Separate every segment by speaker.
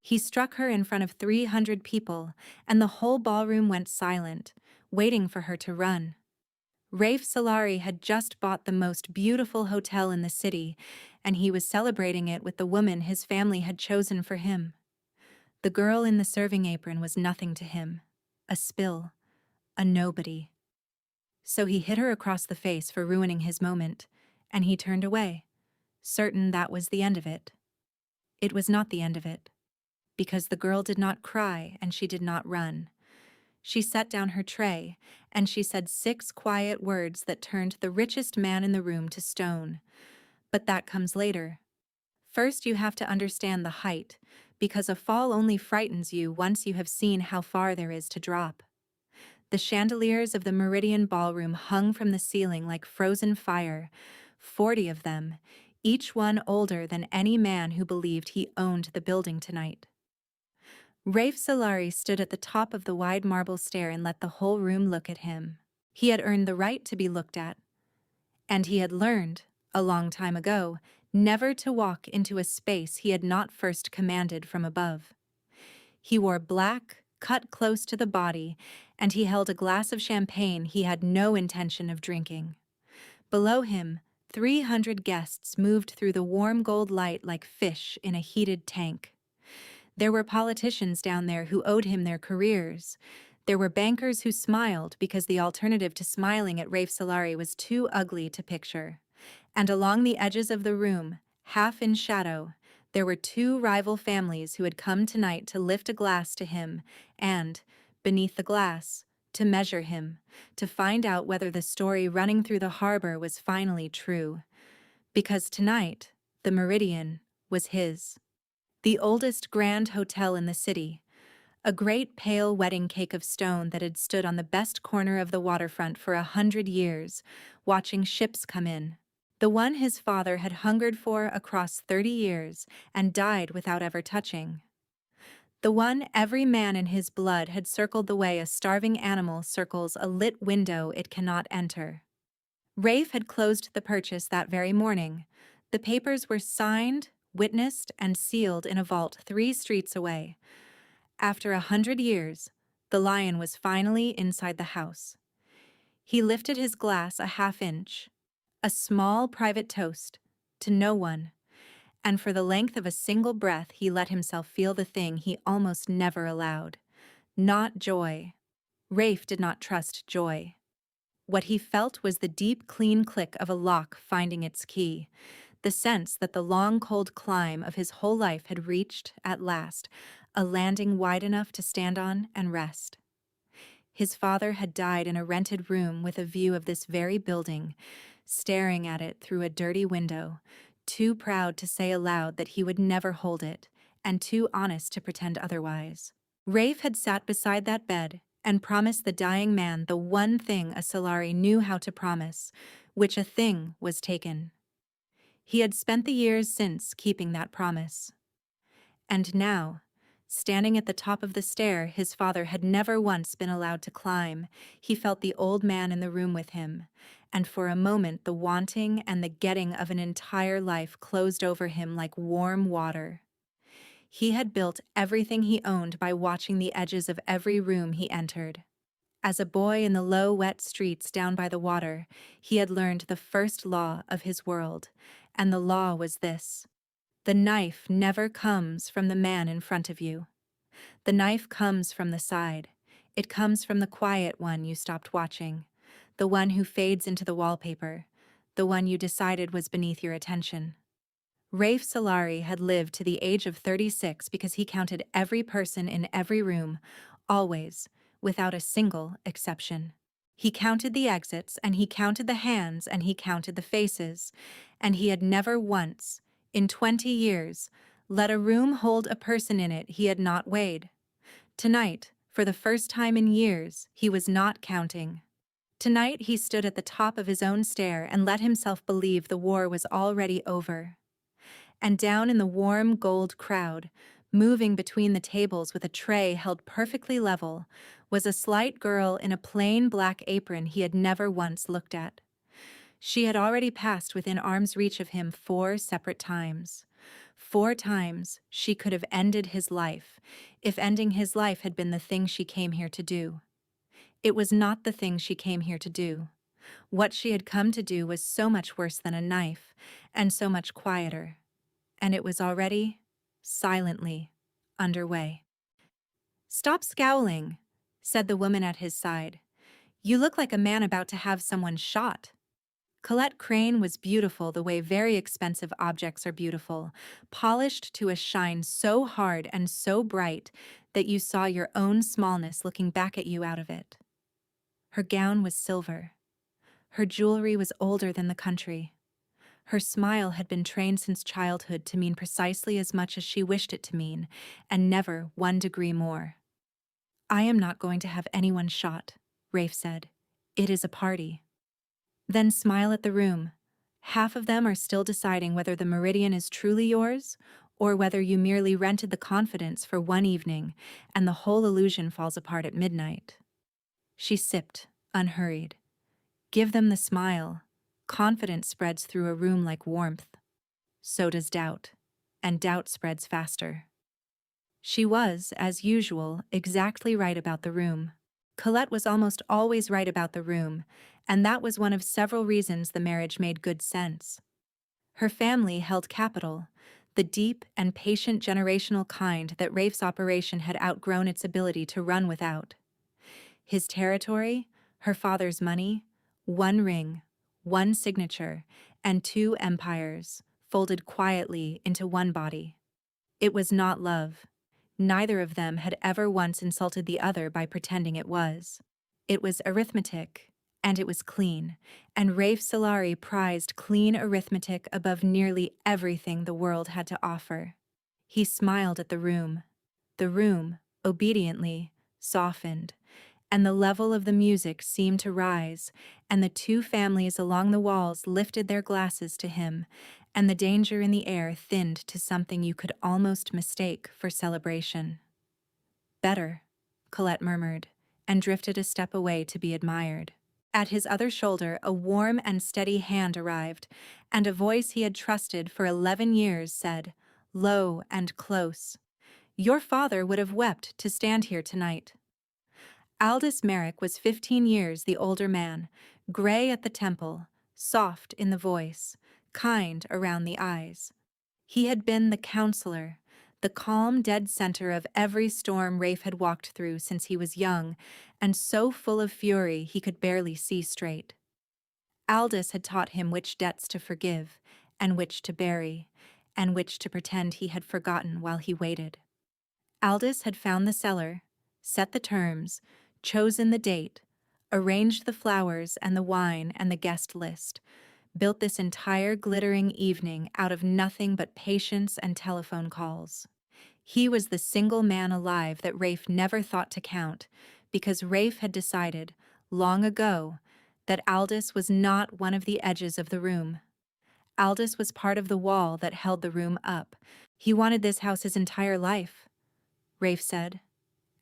Speaker 1: He struck her in front of 300 people, and the whole ballroom went silent, waiting for her to run. Rafe Solari had just bought the most beautiful hotel in the city, and he was celebrating it with the woman his family had chosen for him. The girl in the serving apron was nothing to him, a spill, a nobody. So he hit her across the face for ruining his moment, and he turned away, certain that was the end of it. It was not the end of it, because the girl did not cry and she did not run. She set down her tray, and she said 6 quiet words that turned the richest man in the room to stone. But that comes later. First, you have to understand the height, because a fall only frightens you once you have seen how far there is to drop. The chandeliers of the Meridian Ballroom hung from the ceiling like frozen fire, 40 of them, each one older than any man who believed he owned the building tonight. Rafe Solari stood at the top of the wide marble stair and let the whole room look at him. He had earned the right to be looked at. And he had learned, a long time ago, never to walk into a space he had not first commanded from above. He wore black, cut close to the body, and he held a glass of champagne he had no intention of drinking. Below him, 300 guests moved through the warm gold light like fish in a heated tank. There were politicians down there who owed him their careers. There were bankers who smiled because the alternative to smiling at Rafe Solari was too ugly to picture. And along the edges of the room, half in shadow, there were 2 rival families who had come tonight to lift a glass to him and, beneath the glass, to measure him, to find out whether the story running through the harbor was finally true. Because tonight, the Meridian was his. The oldest grand hotel in the city, a great pale wedding cake of stone that had stood on the best corner of the waterfront for 100 years, watching ships come in. The one his father had hungered for across 30 years and died without ever touching. The one every man in his blood had circled the way a starving animal circles a lit window it cannot enter. Rafe had closed the purchase that very morning. The papers were signed, witnessed, and sealed in a vault 3 streets away. After 100 years, the lion was finally inside the house. He lifted his glass a half-inch, a small private toast, to no one, and for the length of a single breath he let himself feel the thing he almost never allowed. Not joy. Rafe did not trust joy. What he felt was the deep, clean click of a lock finding its key, the sense that the long, cold climb of his whole life had reached, at last, a landing wide enough to stand on and rest. His father had died in a rented room with a view of this very building, staring at it through a dirty window, too proud to say aloud that he would never hold it, and too honest to pretend otherwise. Rafe had sat beside that bed and promised the dying man the one thing a Solari knew how to promise, which a thing was taken. He had spent the years since keeping that promise. And now, standing at the top of the stair his father had never once been allowed to climb, he felt the old man in the room with him, and for a moment the wanting and the getting of an entire life closed over him like warm water. He had built everything he owned by watching the edges of every room he entered. As a boy in the low, wet streets down by the water, he had learned the first law of his world, and the law was this: the knife never comes from the man in front of you. The knife comes from the side. It comes from the quiet one you stopped watching, the one who fades into the wallpaper, the one you decided was beneath your attention. Rafe Solari had lived to the age of 36 because he counted every person in every room, always, without a single exception. He counted the exits, and he counted the hands, and he counted the faces, and he had never once, in 20 years, let a room hold a person in it he had not weighed. Tonight, for the first time in years, he was not counting. Tonight he stood at the top of his own stair and let himself believe the war was already over. And down in the warm gold crowd, moving between the tables with a tray held perfectly level, was a slight girl in a plain black apron he had never once looked at. She had already passed within arm's reach of him 4 separate times. 4 times she could have ended his life, if ending his life had been the thing she came here to do. It was not the thing she came here to do. What she had come to do was so much worse than a knife, and so much quieter. And it was already, silently, underway. "Stop scowling," said the woman at his side. "You look like a man about to have someone shot." Colette Crane was beautiful the way very expensive objects are beautiful, polished to a shine so hard and so bright that you saw your own smallness looking back at you out of it. Her gown was silver. Her jewelry was older than the country. Her smile had been trained since childhood to mean precisely as much as she wished it to mean, and never 1 degree more. "I am not going to have anyone shot," Rafe said. "It is a party." Then smile at the room. Half of them are still deciding whether the Meridian is truly yours, or whether you merely rented the confidence for 1 evening, and the whole illusion falls apart at midnight. She sipped, unhurried. Give them the smile. Confidence spreads through a room like warmth. So does doubt, and doubt spreads faster. She was, as usual, exactly right about the room. Colette was almost always right about the room, and that was one of several reasons the marriage made good sense. Her family held capital, the deep and patient generational kind that Rafe's operation had outgrown its ability to run without. His territory, her father's money, 1 ring, 1 signature, and 2 empires, folded quietly into one body. It was not love. Neither of them had ever once insulted the other by pretending it was. It was arithmetic, and it was clean, and Rafe Solari prized clean arithmetic above nearly everything the world had to offer. He smiled at the room. The room, obediently, softened, and the level of the music seemed to rise, and the 2 families along the walls lifted their glasses to him, and the danger in the air thinned to something you could almost mistake for celebration. "Better," Colette murmured, and drifted a step away to be admired. At his other shoulder, a warm and steady hand arrived, and a voice he had trusted for 11 years said, low and close, "Your father would have wept to stand here tonight." Aldous Merrick was 15 years the older man, gray at the temple, soft in the voice, kind around the eyes. He had been the counselor, the calm, dead center of every storm Rafe had walked through since he was young, and so full of fury he could barely see straight. Aldous had taught him which debts to forgive, and which to bury, and which to pretend he had forgotten while he waited. Aldous had found the cellar, set the terms, chosen the date, arranged the flowers and the wine and the guest list, built this entire glittering evening out of nothing but patience and telephone calls. He was the single man alive that Rafe never thought to count, because Rafe had decided, long ago, that Aldous was not one of the edges of the room. Aldous was part of the wall that held the room up. He wanted this house his entire life, Rafe said,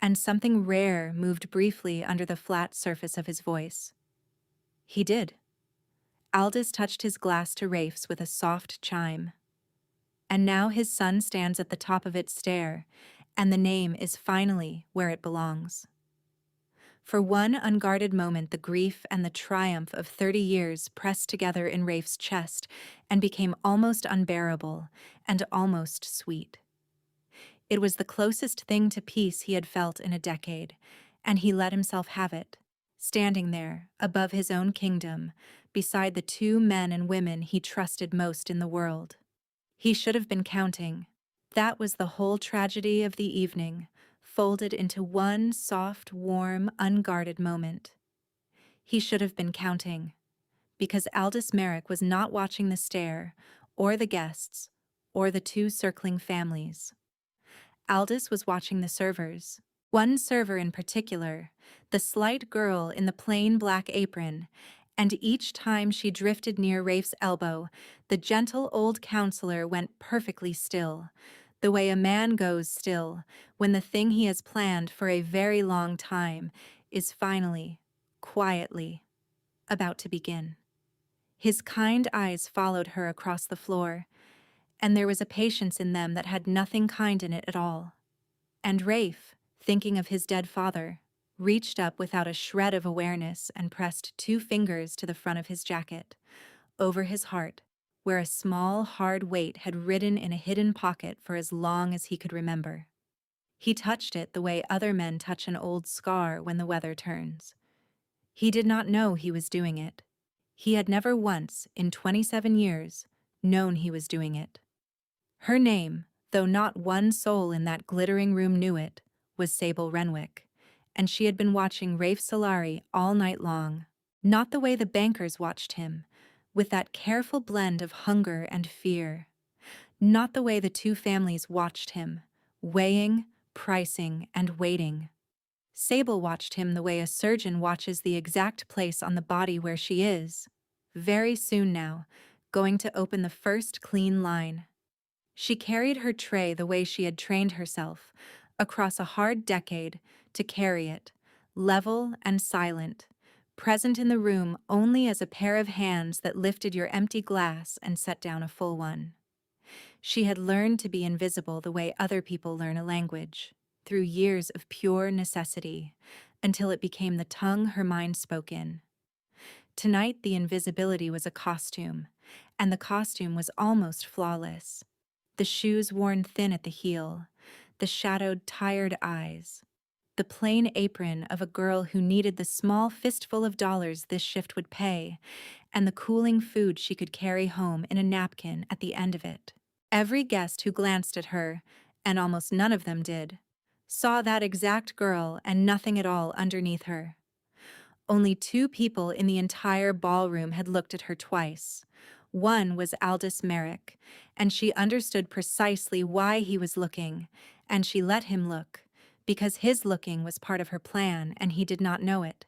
Speaker 1: and something rare moved briefly under the flat surface of his voice. He did. Aldous touched his glass to Rafe's with a soft chime. And now his son stands at the top of its stair, and the name is finally where it belongs. For one unguarded moment, the grief and the triumph of 30 years pressed together in Rafe's chest and became almost unbearable and almost sweet. It was the closest thing to peace he had felt in a decade, and he let himself have it, standing there, above his own kingdom, beside the 2 men and women he trusted most in the world. He should have been counting. That was the whole tragedy of the evening, folded into one soft, warm, unguarded moment. He should have been counting, because Aldous Merrick was not watching the stair, or the guests, or the 2 circling families. Aldous was watching the servers. One server in particular, the slight girl in the plain black apron, and each time she drifted near Rafe's elbow, the gentle old counselor went perfectly still, the way a man goes still when the thing he has planned for a very long time is finally, quietly, about to begin. His kind eyes followed her across the floor, and there was a patience in them that had nothing kind in it at all. And Rafe, thinking of his dead father, reached up without a shred of awareness and pressed 2 fingers to the front of his jacket, over his heart, where a small, hard weight had ridden in a hidden pocket for as long as he could remember. He touched it the way other men touch an old scar when the weather turns. He did not know he was doing it. He had never once, in 27 years, known he was doing it. Her name, though not one soul in that glittering room knew it, was Sable Renwick, and she had been watching Rafe Solari all night long. Not the way the bankers watched him, with that careful blend of hunger and fear. Not the way the 2 families watched him, weighing, pricing, and waiting. Sable watched him the way a surgeon watches the exact place on the body where she is, very soon now, going to open the first clean line. She carried her tray the way she had trained herself, across a hard decade, to carry it, level and silent, present in the room only as a pair of hands that lifted your empty glass and set down a full one. She had learned to be invisible the way other people learn a language, through years of pure necessity, until it became the tongue her mind spoke in. Tonight the invisibility was a costume, and the costume was almost flawless. The shoes worn thin at the heel, the shadowed, tired eyes, the plain apron of a girl who needed the small fistful of dollars this shift would pay, and the cooling food she could carry home in a napkin at the end of it. Every guest who glanced at her, and almost none of them did, saw that exact girl and nothing at all underneath her. Only 2 people in the entire ballroom had looked at her twice. One was Aldous Merrick, and she understood precisely why he was looking, and she let him look, because his looking was part of her plan and he did not know it.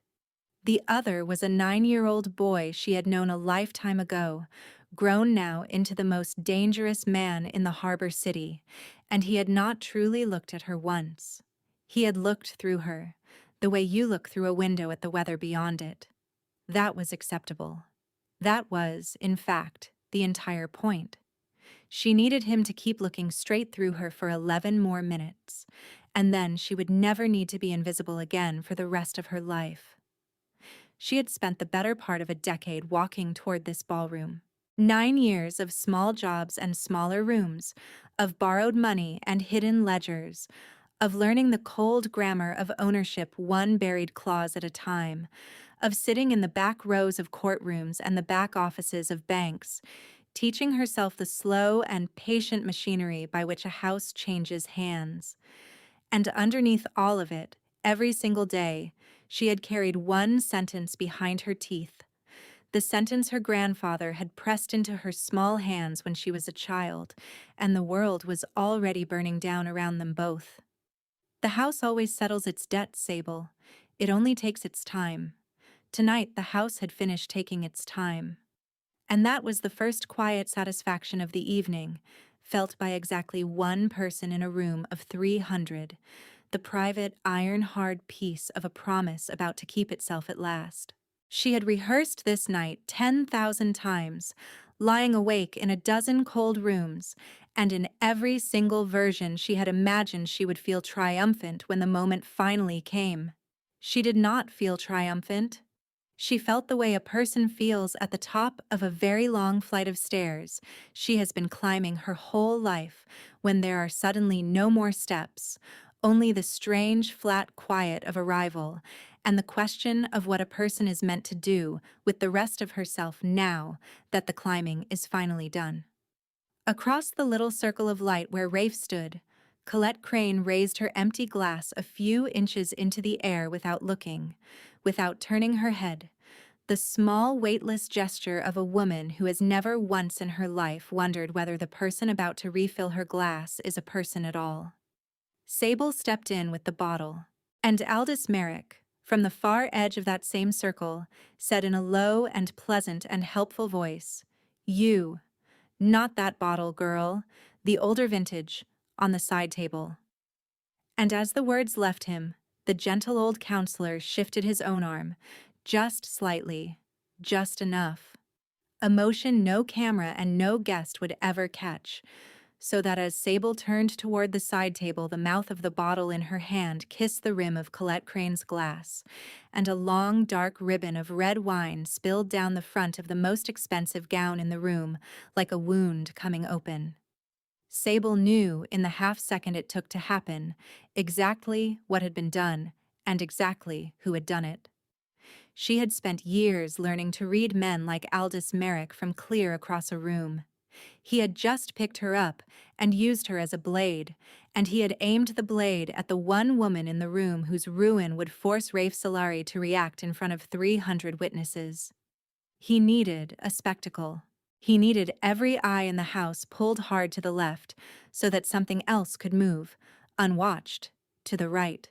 Speaker 1: The other was a 9-year-old boy she had known a lifetime ago, grown now into the most dangerous man in the harbor city, and he had not truly looked at her once. He had looked through her, the way you look through a window at the weather beyond it. That was acceptable. That was, in fact, the entire point. She needed him to keep looking straight through her for 11 more minutes, and then she would never need to be invisible again for the rest of her life. She had spent the better part of a decade walking toward this ballroom. 9 years of small jobs and smaller rooms, of borrowed money and hidden ledgers, of learning the cold grammar of ownership one buried clause at a time, of sitting in the back rows of courtrooms and the back offices of banks, teaching herself the slow and patient machinery by which a house changes hands. And underneath all of it, every single day, she had carried one sentence behind her teeth, the sentence her grandfather had pressed into her small hands when she was a child, and the world was already burning down around them both. The house always settles its debts, Sable. It only takes its time. Tonight, the house had finished taking its time. And that was the first quiet satisfaction of the evening, felt by exactly one person in a room of 300, the private, iron-hard peace of a promise about to keep itself at last. She had rehearsed this night 10,000 times, lying awake in a dozen cold rooms, and in every single version she had imagined she would feel triumphant when the moment finally came. She did not feel triumphant. She felt the way a person feels at the top of a very long flight of stairs she has been climbing her whole life, when there are suddenly no more steps, only the strange, flat quiet of arrival, and the question of what a person is meant to do with the rest of herself now that the climbing is finally done. Across the little circle of light where Rafe stood, Colette Crane raised her empty glass a few inches into the air without looking, without turning her head, the small, weightless gesture of a woman who has never once in her life wondered whether the person about to refill her glass is a person at all. Sable stepped in with the bottle, and Aldous Merrick, from the far edge of that same circle, said in a low and pleasant and helpful voice, "You, not that bottle, girl, the older vintage, on the side table." And as the words left him, the gentle old counselor shifted his own arm, just slightly, just enough. a motion no camera and no guest would ever catch, so that as Sable turned toward the side table, the mouth of the bottle in her hand kissed the rim of Colette Crane's glass, and a long, dark ribbon of red wine spilled down the front of the most expensive gown in the room, like a wound coming open. Sable knew, in the half-second it took to happen, exactly what had been done, and exactly who had done it. She had spent years learning to read men like Aldous Merrick from clear across a room. He had just picked her up and used her as a blade, and he had aimed the blade at the one woman in the room whose ruin would force Rafe Solari to react in front of 300 witnesses. He needed a spectacle. He needed every eye in the house pulled hard to the left so that something else could move, unwatched, to the right.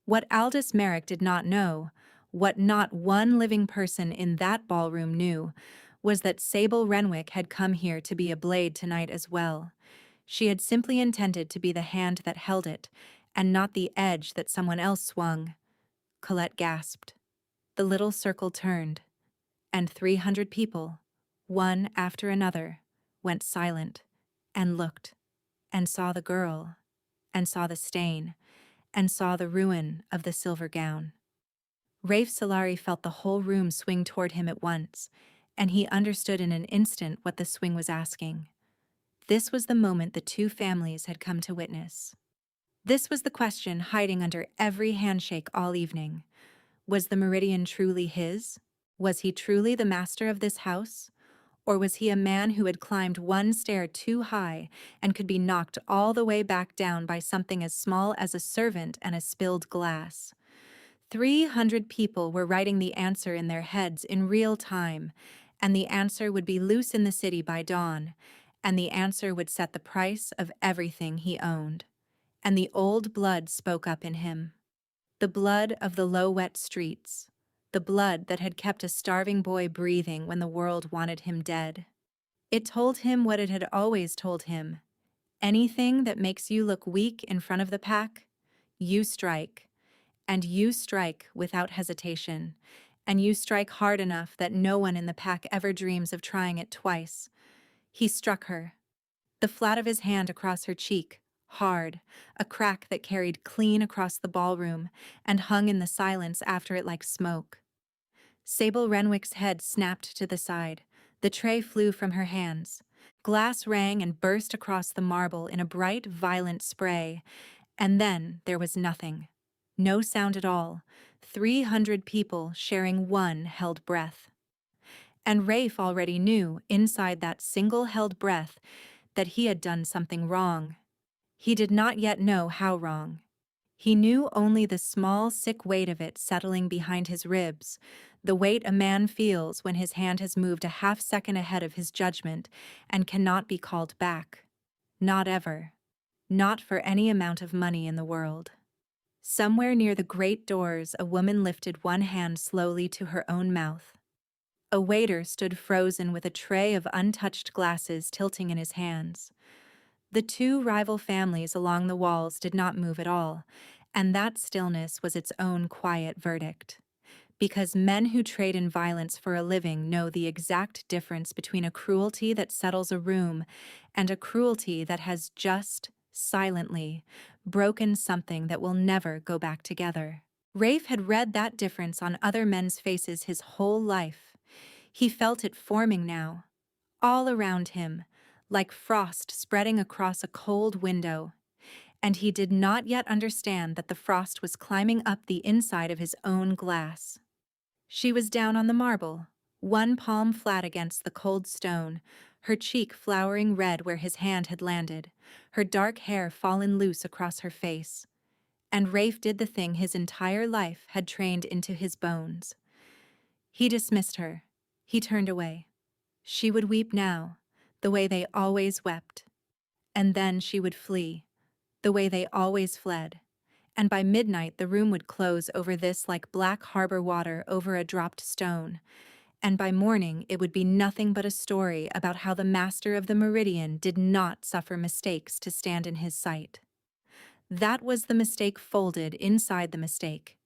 Speaker 1: What Aldous Merrick did not know, what not one living person in that ballroom knew, was that Sable Renwick had come here to be a blade tonight as well. She had simply intended to be the hand that held it, and not the edge that someone else swung. Colette gasped. The little circle turned, and 300 people, one after another, went silent, and looked, and saw the girl, and saw the stain, and saw the ruin of the silver gown. Rafe Solari felt the whole room swing toward him at once, and he understood in an instant what the swing was asking. This was the moment the two families had come to witness. This was the question hiding under every handshake all evening. Was the meridian truly his? Was he truly the master of this house? Or was he a man who had climbed one stair too high and could be knocked all the way back down by something as small as a servant and a spilled glass? 300 people were writing the answer in their heads in real time, and the answer would be loose in the city by dawn, and the answer would set the price of everything he owned. And the old blood spoke up in him. The blood of the low, wet streets. The blood that had kept a starving boy breathing when the world wanted him dead. It told him what it had always told him. Anything that makes you look weak in front of the pack, you strike. And you strike without hesitation. And you strike hard enough that no one in the pack ever dreams of trying it twice. He struck her. The flat of his hand across her cheek, hard, a crack that carried clean across the ballroom and hung in the silence after it like smoke. Sable Renwick's head snapped to the side. The tray flew from her hands. Glass rang and burst across the marble in a bright, violent spray. And then there was nothing. No sound at all. 300 people sharing one held breath. And Rafe already knew, inside that single held breath, that he had done something wrong. He did not yet know how wrong. He knew only the small, sick weight of it settling behind his ribs, the weight a man feels when his hand has moved a half-second ahead of his judgment and cannot be called back. Not ever. Not for any amount of money in the world. Somewhere near the great doors, a woman lifted one hand slowly to her own mouth. A waiter stood frozen with a tray of untouched glasses tilting in his hands. The two rival families along the walls did not move at all, and that stillness was its own quiet verdict. Because men who trade in violence for a living know the exact difference between a cruelty that settles a room and a cruelty that has just, silently, broken something that will never go back together. Rafe had read that difference on other men's faces his whole life. He felt it forming now, all around him, like frost spreading across a cold window. And he did not yet understand that the frost was climbing up the inside of his own glass. She was down on the marble, one palm flat against the cold stone, her cheek flowering red where his hand had landed, her dark hair fallen loose across her face. And Rafe did the thing his entire life had trained into his bones. He dismissed her. He turned away. She would weep now, the way they always wept. And then she would flee, the way they always fled. And by midnight the room would close over this like black harbor water over a dropped stone. And by morning it would be nothing but a story about how the master of the meridian did not suffer mistakes to stand in his sight. That was the mistake folded inside the mistake.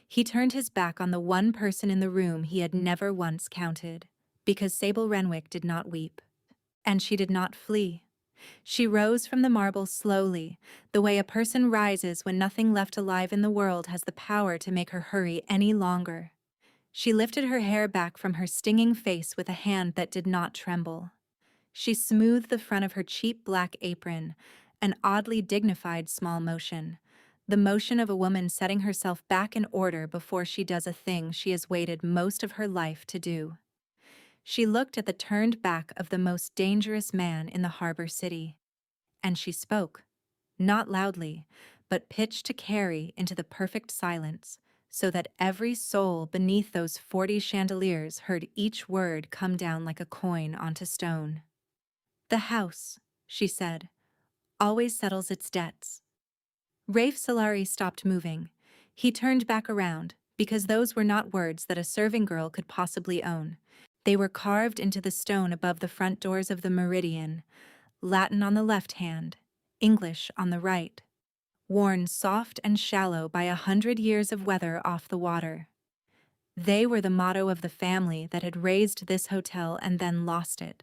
Speaker 1: He turned his back on the one person in the room he had never once counted, because Sable Renwick did not weep. And she did not flee. She rose from the marble slowly, the way a person rises when nothing left alive in the world has the power to make her hurry any longer. She lifted her hair back from her stinging face with a hand that did not tremble. She smoothed the front of her cheap black apron, an oddly dignified small motion, the motion of a woman setting herself back in order before she does a thing she has waited most of her life to do. She looked at the turned back of the most dangerous man in the harbor city. And she spoke, not loudly, but pitched to carry into the perfect silence, so that every soul beneath those 40 chandeliers heard each word come down like a coin onto stone. "The house," she said, "always settles its debts." Rafe Solari stopped moving. He turned back around, because those were not words that a serving girl could possibly own. They were carved into the stone above the front doors of the Meridian, Latin on the left hand, English on the right, worn soft and shallow by 100 years of weather off the water. They were the motto of the family that had raised this hotel and then lost it.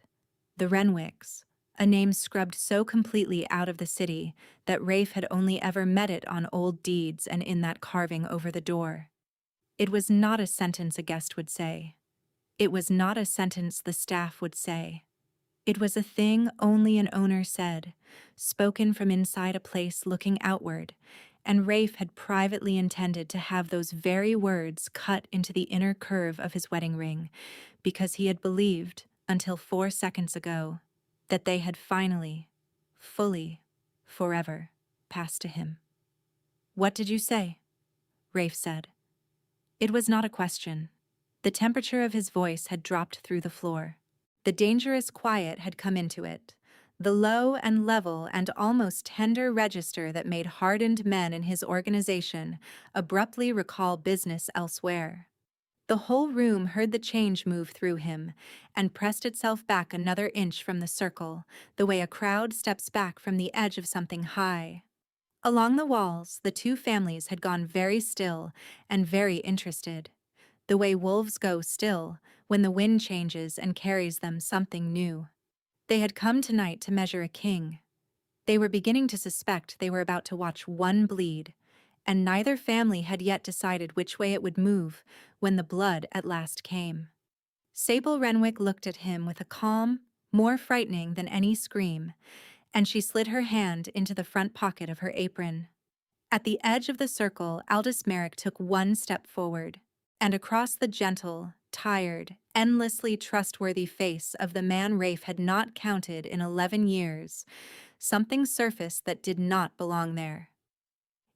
Speaker 1: The Renwicks, a name scrubbed so completely out of the city that Rafe had only ever met it on old deeds and in that carving over the door. It was not a sentence a guest would say. It was not a sentence the staff would say. It was a thing only an owner said, spoken from inside a place looking outward, and Rafe had privately intended to have those very words cut into the inner curve of his wedding ring, because he had believed, until 4 seconds ago, that they had finally, fully, forever, passed to him. "What did you say?" Rafe said. It was not a question. The temperature of his voice had dropped through the floor. The dangerous quiet had come into it, the low and level and almost tender register that made hardened men in his organization abruptly recall business elsewhere. The whole room heard the change move through him and pressed itself back another inch from the circle, the way a crowd steps back from the edge of something high. Along the walls, the two families had gone very still and very interested, the way wolves go still when the wind changes and carries them something new. They had come tonight to measure a king. They were beginning to suspect they were about to watch one bleed, and neither family had yet decided which way it would move when the blood at last came. Sable Renwick looked at him with a calm, more frightening than any scream, and she slid her hand into the front pocket of her apron. At the edge of the circle, Aldous Merrick took one step forward, and across the gentle, tired, endlessly trustworthy face of the man Rafe had not counted in 11 years, something surfaced that did not belong there.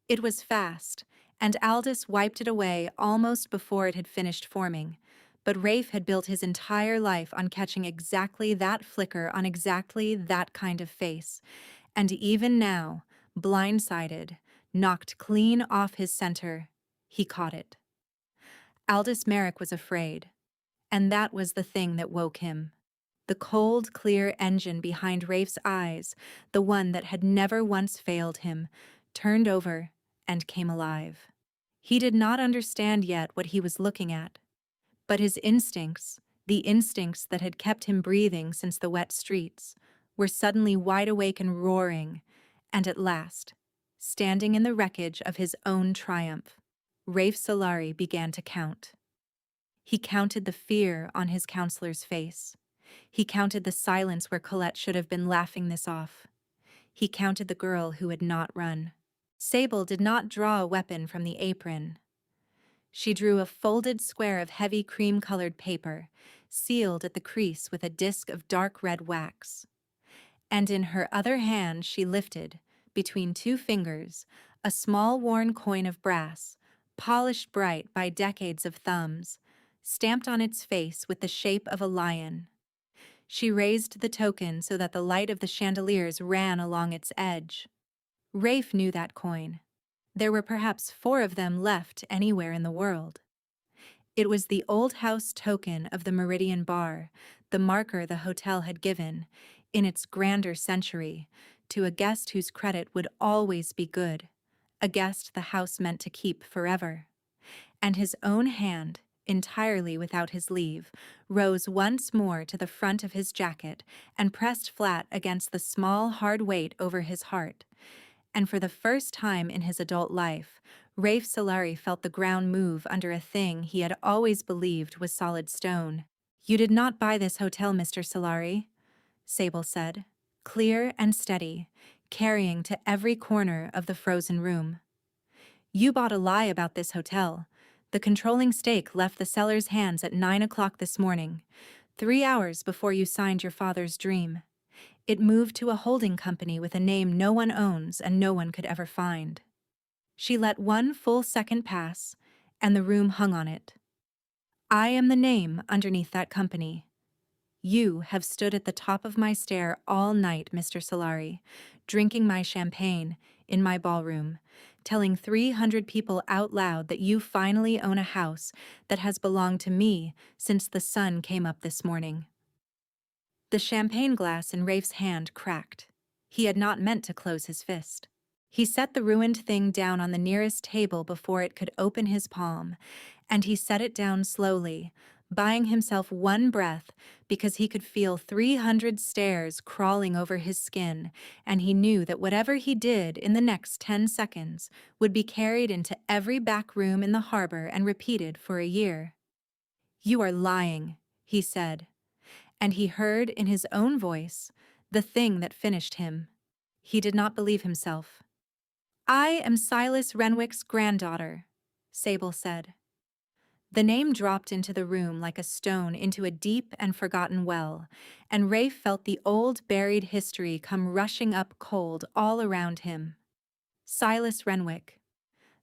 Speaker 1: It was fast, and Aldous wiped it away almost before it had finished forming, but Rafe had built his entire life on catching exactly that flicker on exactly that kind of face, and even now, blindsided, knocked clean off his center, he caught it. Aldous Merrick was afraid, and that was the thing that woke him. The cold, clear engine behind Rafe's eyes, the one that had never once failed him, turned over and came alive. He did not understand yet what he was looking at, but his instincts, the instincts that had kept him breathing since the wet streets, were suddenly wide awake and roaring, and at last, standing in the wreckage of his own triumph, Rafe Solari began to count. He counted the fear on his counselor's face. He counted the silence where Colette should have been laughing this off. He counted the girl who had not run. Sable did not draw a weapon from the apron. She drew a folded square of heavy cream-colored paper, sealed at the crease with a disc of dark red wax. And in her other hand she lifted, between two fingers, a small worn coin of brass, polished bright by decades of thumbs, stamped on its face with the shape of a lion. She raised the token so that the light of the chandeliers ran along its edge. Rafe knew that coin. There were perhaps 4 of them left anywhere in the world. It was the old house token of the Meridian Bar, the marker the hotel had given, in its grander century, to a guest whose credit would always be good, a guest the house meant to keep forever. And his own hand, entirely without his leave, rose once more to the front of his jacket and pressed flat against the small, hard weight over his heart. And for the first time in his adult life, Rafe Solari felt the ground move under a thing he had always believed was solid stone. "You did not buy this hotel, Mr. Solari," Sable said, clear and steady, carrying to every corner of the frozen room. "You bought a lie about this hotel. The controlling stake left the seller's hands at 9 o'clock this morning, 3 hours before you signed your father's dream. It moved to a holding company with a name no one owns and no one could ever find." She let one full second pass, and the room hung on it. "I am the name underneath that company. You have stood at the top of my stair all night, Mr. Solari, drinking my champagne in my ballroom, telling 300 people out loud that you finally own a house that has belonged to me since the sun came up this morning." The champagne glass in Rafe's hand cracked. He had not meant to close his fist. He set the ruined thing down on the nearest table before it could open his palm, and he set it down slowly, buying himself one breath because he could feel 300 stares crawling over his skin, and he knew that whatever he did in the next 10 seconds would be carried into every back room in the harbor and repeated for a year. "You are lying," he said, and he heard in his own voice the thing that finished him. He did not believe himself. "I am Silas Renwick's granddaughter," Sable said. The name dropped into the room like a stone into a deep and forgotten well, and Rafe felt the old buried history come rushing up cold all around him. Silas Renwick,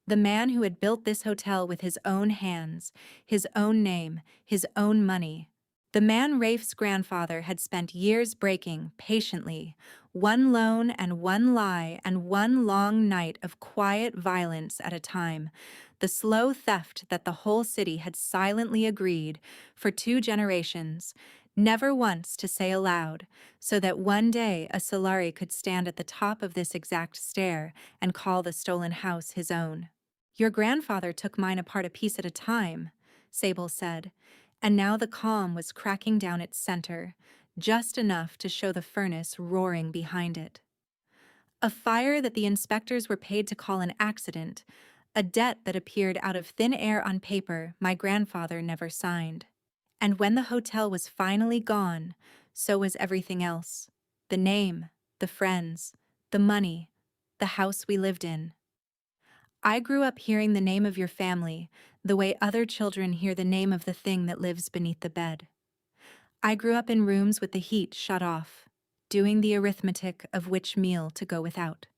Speaker 1: the man who had built this hotel with his own hands, his own name, his own money. The man Rafe's grandfather had spent years breaking, patiently, one loan and one lie and one long night of quiet violence at a time, the slow theft that the whole city had silently agreed, for 2 generations, never once to say aloud, so that one day a Solari could stand at the top of this exact stair and call the stolen house his own. "Your grandfather took mine apart a piece at a time," Sable said, and now the calm was cracking down its center, just enough to show the furnace roaring behind it. A fire that the inspectors were paid to call an accident, a debt that appeared out of thin air on paper my grandfather never signed. And when the hotel was finally gone, so was everything else. The name, the friends, the money, the house we lived in. I grew up hearing the name of your family, the way other children hear the name of the thing that lives beneath the bed. I grew up in rooms with the heat shut off, doing the arithmetic of which meal to go without,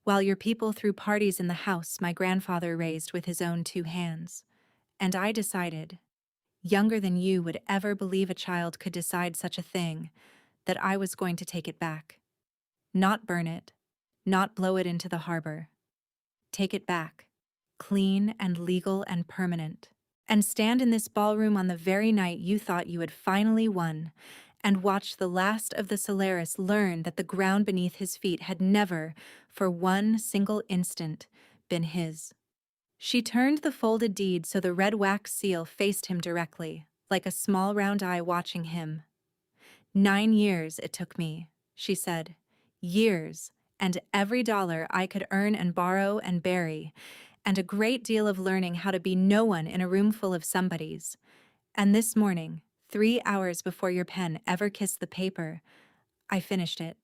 Speaker 1: while your people threw parties in the house my grandfather raised with his own 2 hands. And I decided, younger than you would ever believe a child could decide such a thing, that I was going to take it back. Not burn it, not blow it into the harbor. Take it back, clean and legal and permanent, and stand in this ballroom on the very night you thought you had finally won, and watch the last of the Solaris learn that the ground beneath his feet had never, for one single instant, been his. She turned the folded deed so the red wax seal faced him directly, like a small round eye watching him. 9 years it took me, she said. Years, and every dollar I could earn and borrow and bury, and a great deal of learning how to be no one in a room full of somebodies. And this morning, 3 hours before your pen ever kissed the paper, I finished it.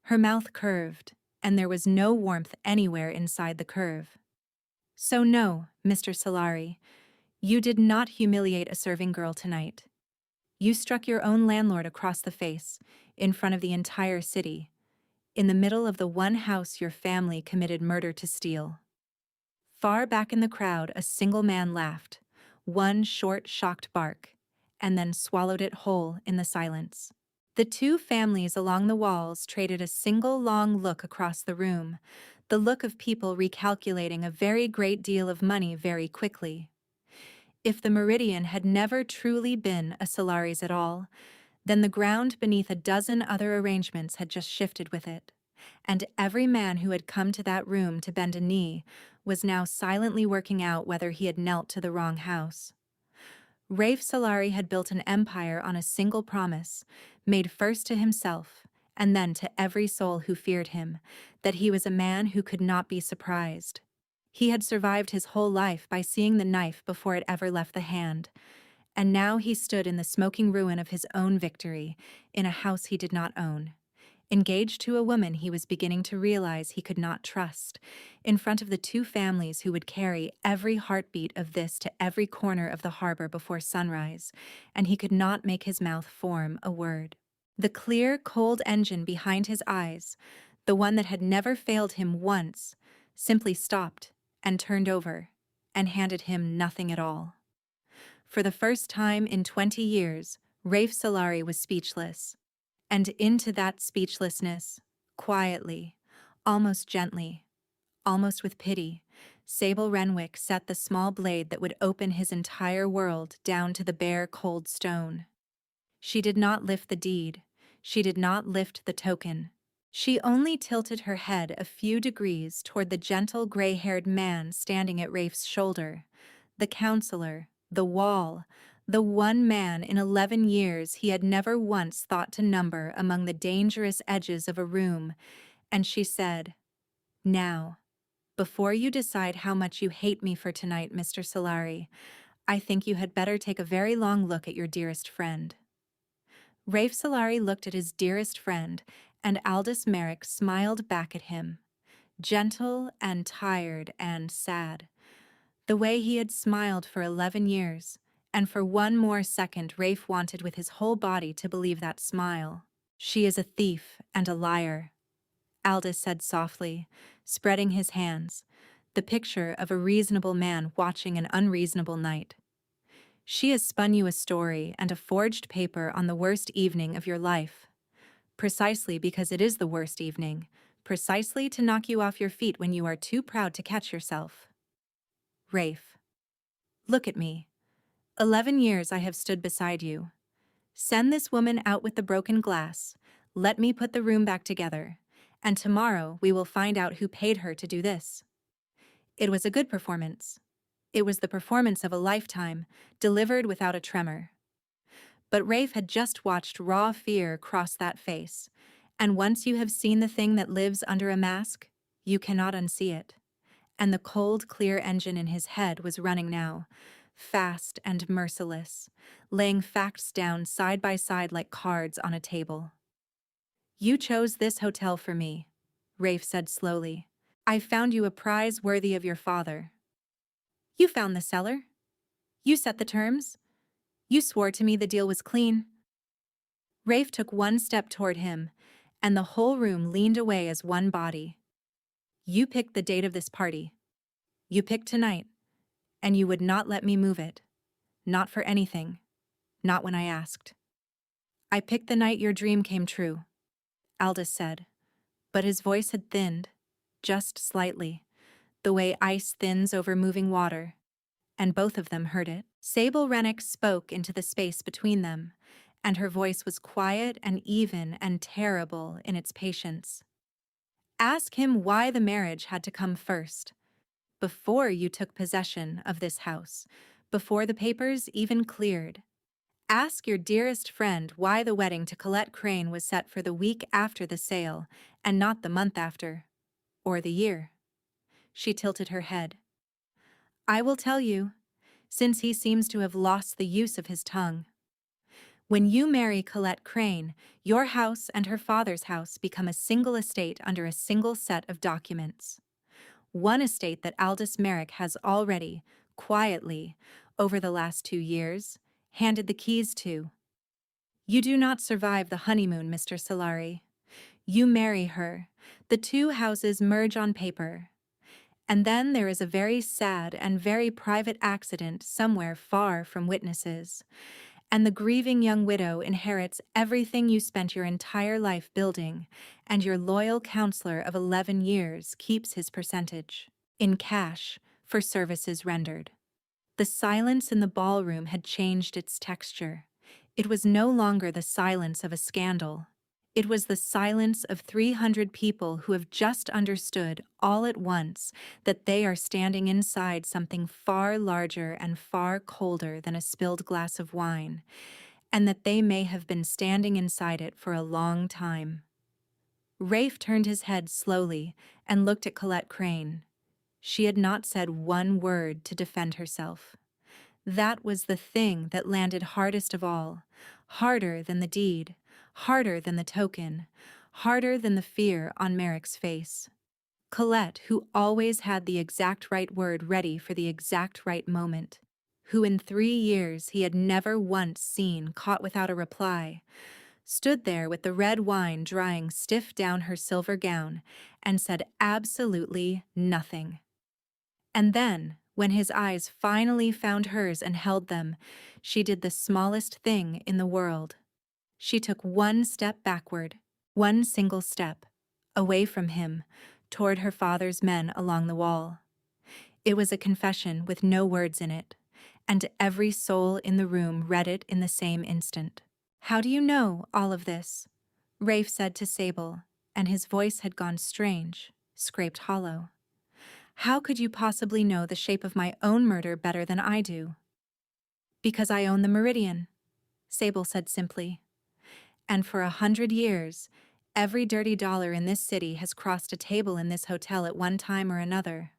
Speaker 1: Her mouth curved, and there was no warmth anywhere inside the curve. So no, Mr. Solari, you did not humiliate a serving girl tonight. You struck your own landlord across the face, in front of the entire city, in the middle of the one house your family committed murder to steal. Far back in the crowd, a single man laughed, one short, shocked bark, and then swallowed it whole in the silence. The 2 families along the walls traded a single long look across the room, the look of people recalculating a very great deal of money very quickly. If the Meridian had never truly been a Solari's at all, then the ground beneath a dozen other arrangements had just shifted with it, and every man who had come to that room to bend a knee was now silently working out whether he had knelt to the wrong house. Rafe Solari had built an empire on a single promise, made first to himself, and then to every soul who feared him, that he was a man who could not be surprised. He had survived his whole life by seeing the knife before it ever left the hand, and now he stood in the smoking ruin of his own victory, in a house he did not own. Engaged to a woman he was beginning to realize he could not trust, in front of the two families who would carry every heartbeat of this to every corner of the harbor before sunrise, and he could not make his mouth form a word. The clear, cold engine behind his eyes, the one that had never failed him once, simply stopped and turned over and handed him nothing at all. For the first time in 20 years, Rafe Solari was speechless. And into that speechlessness, quietly, almost gently, almost with pity, Sable Renwick set the small blade that would open his entire world down to the bare, cold stone. She did not lift the deed. She did not lift the token. She only tilted her head a few degrees toward the gentle, gray-haired man standing at Rafe's shoulder, the counselor, the wall, the one man in 11 years he had never once thought to number among the dangerous edges of a room, and she said, "Now, before you decide how much you hate me for tonight, Mr. Solari, I think you had better take a very long look at your dearest friend." Rafe Solari looked at his dearest friend, and Aldous Merrick smiled back at him, gentle and tired and sad, the way he had smiled for 11 years. And for one more second Rafe wanted with his whole body to believe that smile. "She is a thief and a liar," Aldous said softly, spreading his hands, the picture of a reasonable man watching an unreasonable night. "She has spun you a story and a forged paper on the worst evening of your life. Precisely because it is the worst evening, precisely to knock you off your feet when you are too proud to catch yourself. Rafe, look at me. 11 years I have stood beside you. Send this woman out with the broken glass, let me put the room back together, and tomorrow we will find out who paid her to do this." It was a good performance. It was the performance of a lifetime, delivered without a tremor. But Rafe had just watched raw fear cross that face, and once you have seen the thing that lives under a mask, you cannot unsee it. And the cold, clear engine in his head was running now, fast and merciless, laying facts down side by side like cards on a table. "You chose this hotel for me," Rafe said slowly. "I found you a prize worthy of your father. You found the seller. You set the terms. You swore to me the deal was clean." Rafe took one step toward him, and the whole room leaned away as one body. "You picked the date of this party. You picked tonight. And you would not let me move it. Not for anything. Not when I asked." "I picked the night your dream came true," Aldous said, but his voice had thinned, just slightly, the way ice thins over moving water, and both of them heard it. Sable Renwick spoke into the space between them, and her voice was quiet and even and terrible in its patience. "Ask him why the marriage had to come first. Before you took possession of this house, before the papers even cleared. Ask your dearest friend why the wedding to Colette Crane was set for the week after the sale, and not the month after, or the year." She tilted her head. "I will tell you, since he seems to have lost the use of his tongue. When you marry Colette Crane, your house and her father's house become a single estate under a single set of documents. One estate that Aldous Merrick has already, quietly, over the last 2 years, handed the keys to. You do not survive the honeymoon, Mr. Solari. You marry her. The two houses merge on paper. And then there is a very sad and very private accident somewhere far from witnesses, and the grieving young widow inherits everything you spent your entire life building, and your loyal counselor of 11 years keeps his percentage, in cash, for services rendered." The silence in the ballroom had changed its texture. It was no longer the silence of a scandal. It was the silence of 300 people who have just understood all at once that they are standing inside something far larger and far colder than a spilled glass of wine, and that they may have been standing inside it for a long time. Rafe turned his head slowly and looked at Colette Crane. She had not said one word to defend herself. That was the thing that landed hardest of all, harder than the deed, harder than the token, harder than the fear on Merrick's face. Colette, who always had the exact right word ready for the exact right moment, who in 3 years he had never once seen caught without a reply, stood there with the red wine drying stiff down her silver gown and said absolutely nothing. And then, when his eyes finally found hers and held them, she did the smallest thing in the world. She took one step backward, one single step, away from him, toward her father's men along the wall. It was a confession with no words in it, and every soul in the room read it in the same instant. "How do you know all of this?" Rafe said to Sable, and his voice had gone strange, scraped hollow. "How could you possibly know the shape of my own murder better than I do?" "Because I own the Meridian," Sable said simply. "And for 100 years, every dirty dollar in this city has crossed a table in this hotel at one time or another.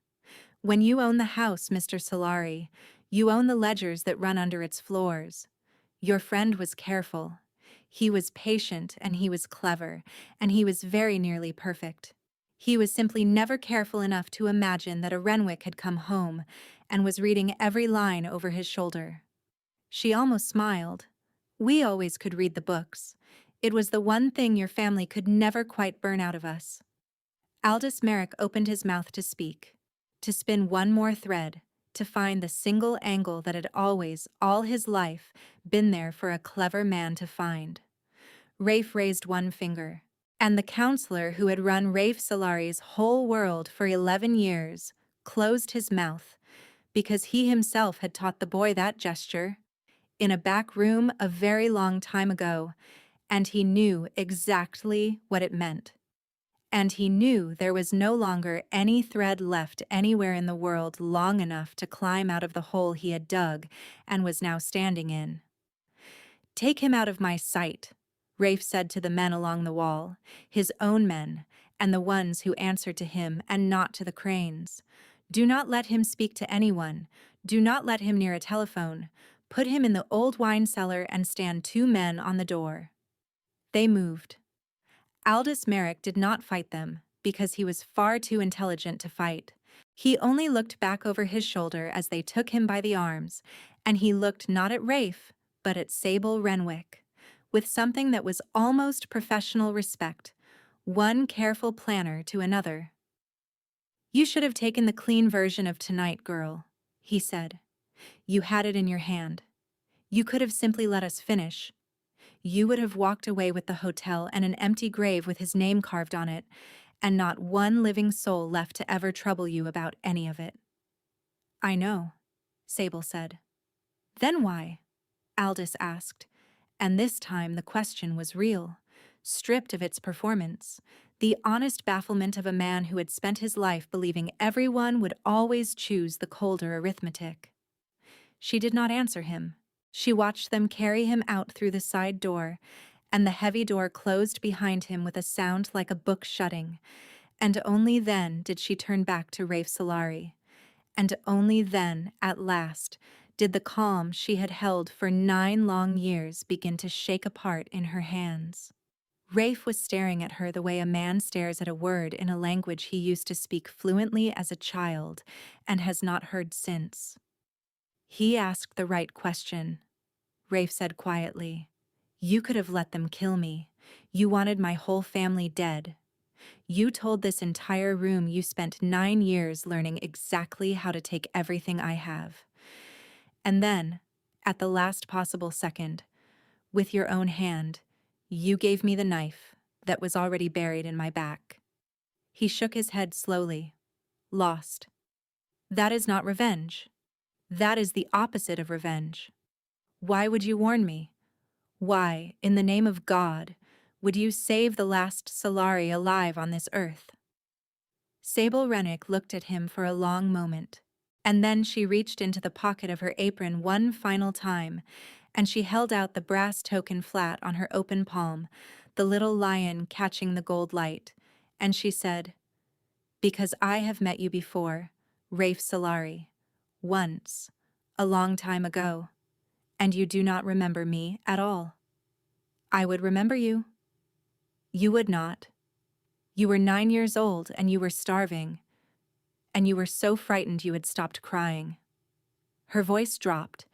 Speaker 1: When you own the house, Mr. Solari, you own the ledgers that run under its floors. Your friend was careful. He was patient and he was clever, and he was very nearly perfect. He was simply never careful enough to imagine that a Renwick had come home and was reading every line over his shoulder." She almost smiled. "We always could read the books. It was the one thing your family could never quite burn out of us." Aldous Merrick opened his mouth to speak, to spin one more thread, to find the single angle that had always, all his life, been there for a clever man to find. Rafe raised one finger, and the counselor who had run Rafe Solari's whole world for 11 years closed his mouth, because he himself had taught the boy that gesture, in a back room a very long time ago, and he knew exactly what it meant. And he knew there was no longer any thread left anywhere in the world long enough to climb out of the hole he had dug and was now standing in. "Take him out of my sight," Rafe said to the men along the wall, his own men, and the ones who answered to him and not to the Cranes. "Do not let him speak to anyone. Do not let him near a telephone. Put him in the old wine cellar and stand 2 men on the door." They moved. Aldous Merrick did not fight them, because he was far too intelligent to fight. He only looked back over his shoulder as they took him by the arms, and he looked not at Rafe, but at Sable Renwick, with something that was almost professional respect, one careful planner to another. "You should have taken the clean version of tonight, girl," he said. "You had it in your hand. You could have simply let us finish. You would have walked away with the hotel and an empty grave with his name carved on it, and not one living soul left to ever trouble you about any of it." "I know," Sable said. "Then why?" Aldous asked, and this time the question was real, stripped of its performance, the honest bafflement of a man who had spent his life believing everyone would always choose the colder arithmetic. She did not answer him. She watched them carry him out through the side door, and the heavy door closed behind him with a sound like a book shutting, and only then did she turn back to Rafe Solari, and only then, at last, did the calm she had held for 9 long years begin to shake apart in her hands. Rafe was staring at her the way a man stares at a word in a language he used to speak fluently as a child and has not heard since. "He asked the right question," Rafe said quietly. "You could have let them kill me. You wanted my whole family dead. You told this entire room you spent 9 years learning exactly how to take everything I have. And then, at the last possible second, with your own hand, you gave me the knife that was already buried in my back." He shook his head slowly, lost. "That is not revenge. That is the opposite of revenge. Why would you warn me? Why, in the name of God, Would you save the last Solari alive on this earth? Sable Renwick looked at him for a long moment, and then she reached into the pocket of her apron one final time, and she held out the brass token flat on her open palm, the little lion catching the gold light, and she said, "Because I have met you before, Rafe Solari, once, a long time ago, and you do not remember me at all. I would remember you. You would not. You were 9 years old and you were starving, and you were so frightened you had stopped crying." Her voice dropped,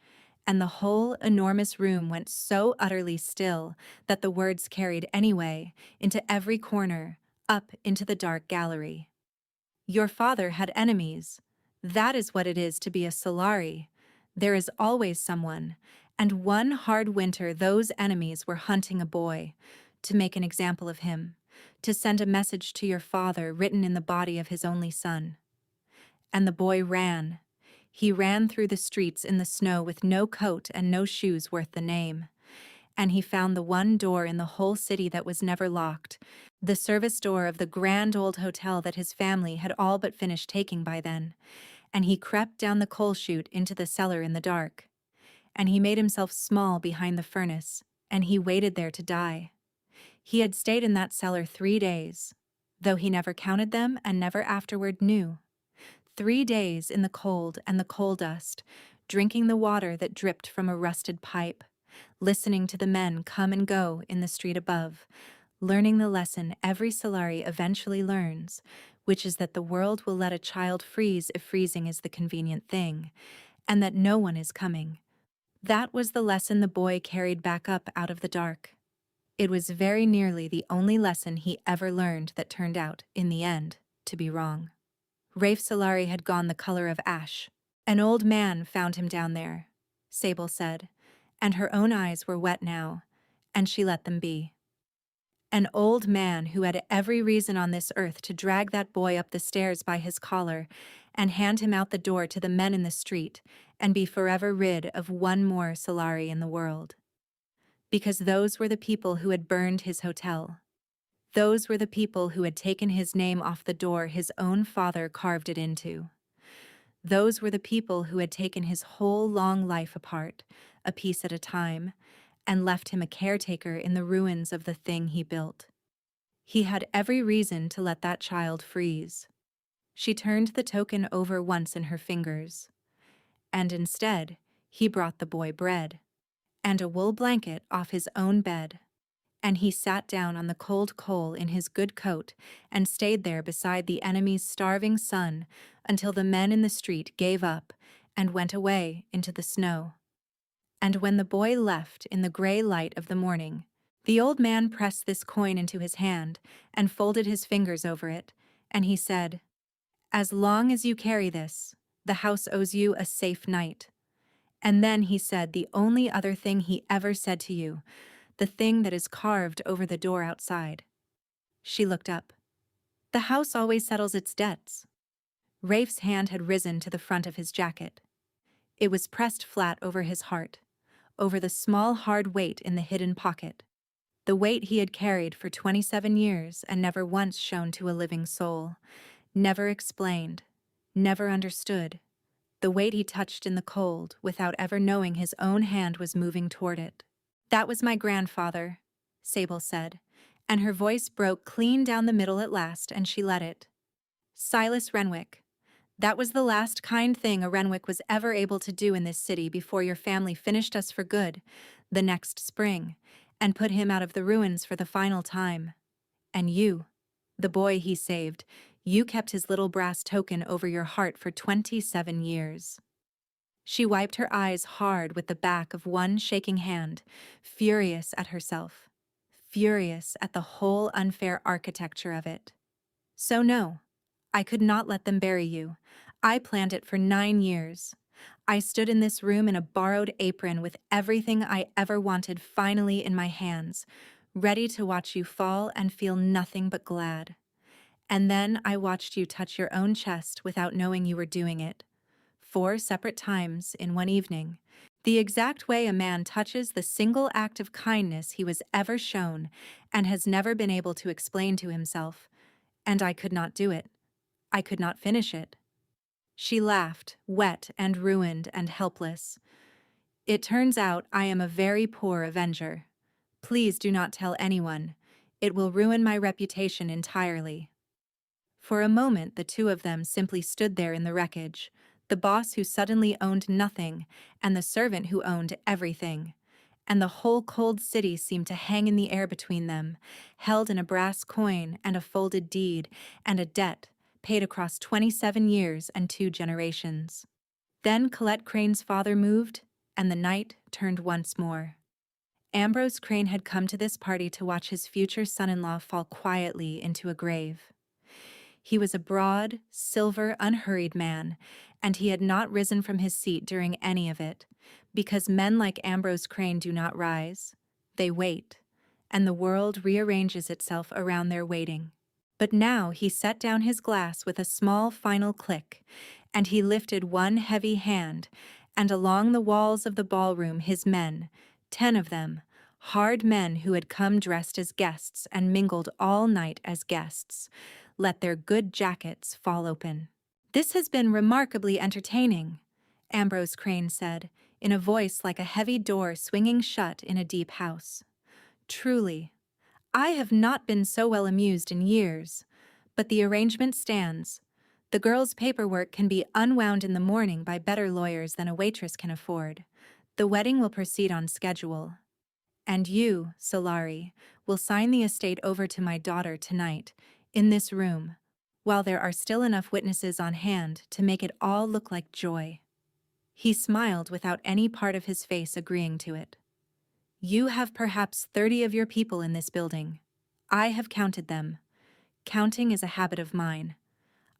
Speaker 1: and the whole enormous room went so utterly still that the words carried anyway, into every corner, up into the dark gallery. Your father had enemies. That is what it is to be a Solari. There is always someone, and one hard winter those enemies were hunting a boy, to make an example of him, to send a message to your father written in the body of his only son. And the boy ran. He ran through the streets in the snow with no coat and no shoes worth the name. And he found the one door in the whole city that was never locked, the service door of the grand old hotel that his family had all but finished taking by then. And he crept down the coal chute into the cellar in the dark. And he made himself small behind the furnace, and he waited there to die. He had stayed in that cellar 3 days, though he never counted them and never afterward knew. 3 days in the cold and the coal dust, drinking the water that dripped from a rusted pipe, listening to the men come and go in the street above, learning the lesson every Solari eventually learns, which is that the world will let a child freeze if freezing is the convenient thing, and that no one is coming. That was the lesson the boy carried back up out of the dark. It was very nearly the only lesson he ever learned that turned out, in the end, to be wrong. Rafe Solari had gone the color of ash. An old man found him down there, Sable said, and her own eyes were wet now, and she let them be. An old man who had every reason on this earth to drag that boy up the stairs by his collar and hand him out the door to the men in the street and be forever rid of one more Solari in the world. Because those were the people who had burned his hotel. Those were the people who had taken his name off the door his own father carved it into. Those were the people who had taken his whole long life apart, a piece at a time, and left him a caretaker in the ruins of the thing he built. He had every reason to let that child freeze. She turned the token over once in her fingers, and instead, he brought the boy bread and a wool blanket off his own bed. And he sat down on the cold coal in his good coat and stayed there beside the enemy's starving son until the men in the street gave up and went away into the snow. And when the boy left in the gray light of the morning, the old man pressed this coin into his hand and folded his fingers over it, and he said, "As long as you carry this, the house owes you a safe night." And then he said the only other thing he ever said to you, the thing that is carved over the door outside. She looked up. "The house always settles its debts." Rafe's hand had risen to the front of his jacket. It was pressed flat over his heart, over the small hard weight in the hidden pocket, the weight he had carried for 27 years and never once shown to a living soul, never explained, never understood, the weight he touched in the cold without ever knowing his own hand was moving toward it. "That was my grandfather," Sable said, and her voice broke clean down the middle at last, and she let it. "Silas Renwick. That was the last kind thing a Renwick was ever able to do in this city before your family finished us for good, the next spring, and put him out of the ruins for the final time. And you, the boy he saved, you kept his little brass token over your heart for 27 years. She wiped her eyes hard with the back of one shaking hand, furious at herself, furious at the whole unfair architecture of it. "So no, I could not let them bury you. I planned it for 9 years. I stood in this room in a borrowed apron with everything I ever wanted finally in my hands, ready to watch you fall and feel nothing but glad. And then I watched you touch your own chest without knowing you were doing it. 4 separate times in one evening, The exact way a man touches the single act of kindness he was ever shown and has never been able to explain to himself, and I could not do it. I could not finish it. She laughed, wet and ruined and helpless. It turns out I am a very poor avenger. Please do not tell anyone. It will ruin my reputation entirely. For a moment the two of them simply stood there in the wreckage, the boss who suddenly owned nothing, and the servant who owned everything. And the whole cold city seemed to hang in the air between them, held in a brass coin and a folded deed and a debt paid across 27 years and 2 generations. Then Colette Crane's father moved, and the night turned once more. Ambrose Crane had come to this party to watch his future son-in-law fall quietly into a grave. He was a broad, silver, unhurried man, and he had not risen from his seat during any of it, because men like Ambrose Crane do not rise. They wait, and the world rearranges itself around their waiting. But now he set down his glass with a small final click, and he lifted one heavy hand, and along the walls of the ballroom his men, 10 of them, hard men who had come dressed as guests and mingled all night as guests, let their good jackets fall open. "This has been remarkably entertaining," Ambrose Crane said, in a voice like a heavy door swinging shut in a deep house. "Truly, I have not been so well amused in years, but the arrangement stands. The girl's paperwork can be unwound in the morning by better lawyers than a waitress can afford. The wedding will proceed on schedule. And you, Solari, will sign the estate over to my daughter tonight, in this room, while there are still enough witnesses on hand to make it all look like joy." He smiled without any part of his face agreeing to it. "You have perhaps 30 of your people in this building. I have counted them. Counting is a habit of mine.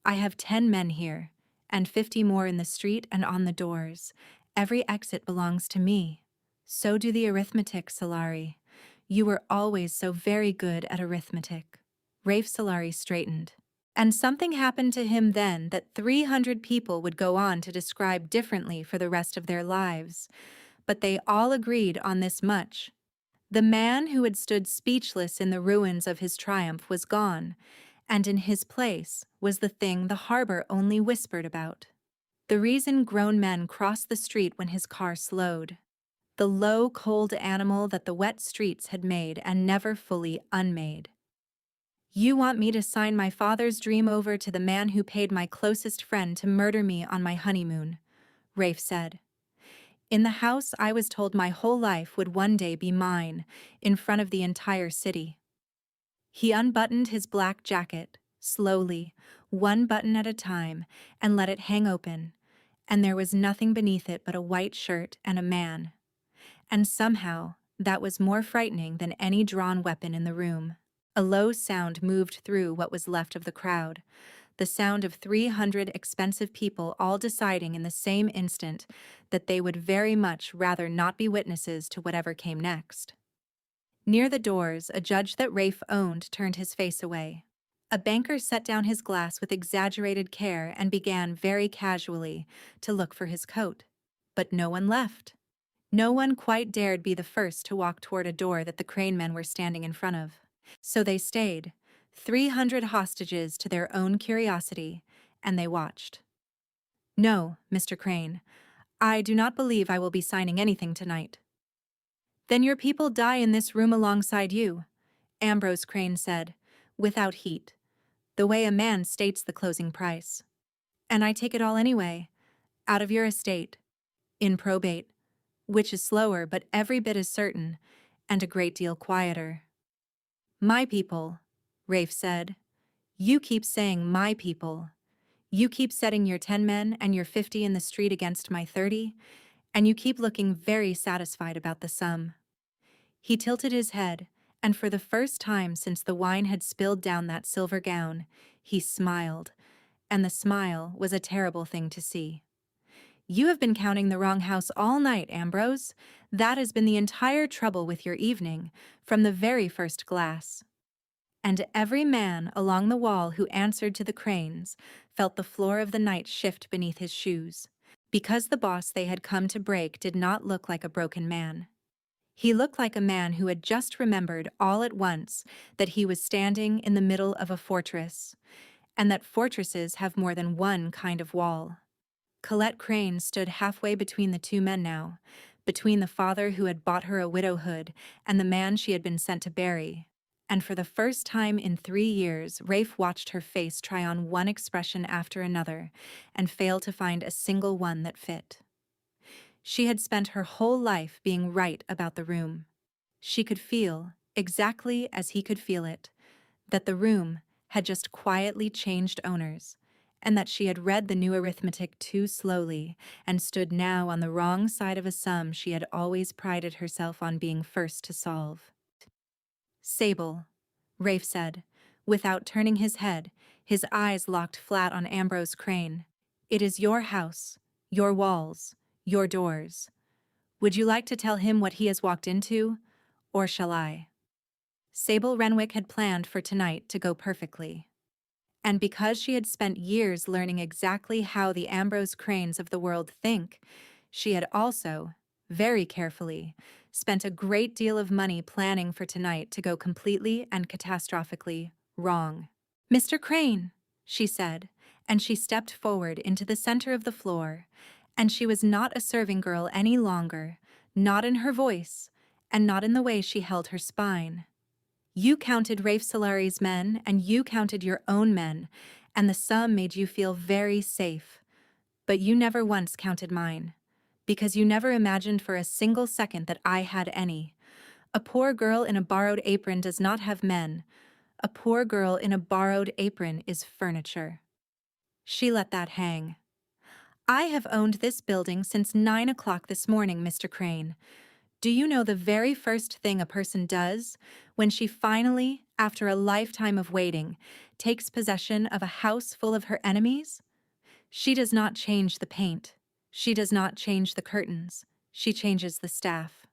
Speaker 1: I have 10 men here, and 50 more in the street and on the doors. Every exit belongs to me. So do the arithmetic, Solari. You were always so very good at arithmetic." Rafe Solari straightened. And something happened to him then that 300 people would go on to describe differently for the rest of their lives. But they all agreed on this much. The man who had stood speechless in the ruins of his triumph was gone, and in his place was the thing the harbor only whispered about. The reason grown men crossed the street when his car slowed. The low, cold animal that the wet streets had made and never fully unmade. "You want me to sign my father's dream over to the man who paid my closest friend to murder me on my honeymoon," Rafe said. "In the house I was told my whole life would one day be mine, in front of the entire city." He unbuttoned his black jacket, slowly, one button at a time, and let it hang open, and there was nothing beneath it but a white shirt and a man. And somehow, that was more frightening than any drawn weapon in the room. A low sound moved through what was left of the crowd, the sound of 300 expensive people all deciding in the same instant that they would very much rather not be witnesses to whatever came next. Near the doors, a judge that Rafe owned turned his face away. A banker set down his glass with exaggerated care and began very casually to look for his coat. But no one left. No one quite dared be the first to walk toward a door that the Crane men were standing in front of. So they stayed, 300 hostages to their own curiosity, and they watched. "No, Mr. Crane, I do not believe I will be signing anything tonight." "Then your people die in this room alongside you," Ambrose Crane said, without heat, the way a man states the closing price. "And I take it all anyway, out of your estate, in probate, which is slower but every bit as certain, and a great deal quieter." "My people," Rafe said. "You keep saying my people. You keep setting your 10 men and your 50 in the street against my 30, and you keep looking very satisfied about the sum." He tilted his head, and for the first time since the wine had spilled down that silver gown, he smiled, and the smile was a terrible thing to see. "You have been counting the wrong house all night, Ambrose. That has been the entire trouble with your evening, from the very first glass." And every man along the wall who answered to the Cranes felt the floor of the night shift beneath his shoes. because the boss they had come to break did not look like a broken man. He looked like a man who had just remembered all at once that he was standing in the middle of a fortress, and that fortresses have more than one kind of wall. Colette Crane stood halfway between the two men now, between the father who had bought her a widowhood and the man she had been sent to bury. And for the first time in 3 years, Rafe watched her face try on one expression after another and fail to find a single one that fit. She had spent her whole life being right about the room. She could feel, exactly as he could feel it, that the room had just quietly changed owners, and that she had read the new arithmetic too slowly and stood now on the wrong side of a sum she had always prided herself on being first to solve. Sable, Rafe said, without turning his head, his eyes locked flat on Ambrose Crane. It is your house, your walls, your doors. Would you like to tell him what he has walked into, or shall I? Sable Renwick had planned for tonight to go perfectly. And because she had spent years learning exactly how the Ambrose Cranes of the world think, she had also, very carefully, spent a great deal of money planning for tonight to go completely and catastrophically wrong. "Mr. Crane," she said, and she stepped forward into the center of the floor, and she was not a serving girl any longer, not in her voice, and not in the way she held her spine. You counted Rafe Solari's men, and you counted your own men, and the sum made you feel very safe. But you never once counted mine, because you never imagined for a single second that I had any. A poor girl in a borrowed apron does not have men. A poor girl in a borrowed apron is furniture. She let that hang. I have owned this building since 9 o'clock this morning, Mr. Crane. Do you know the very first thing a person does when she finally, after a lifetime of waiting, takes possession of a house full of her enemies? She does not change the paint. She does not change the curtains. She changes the staff.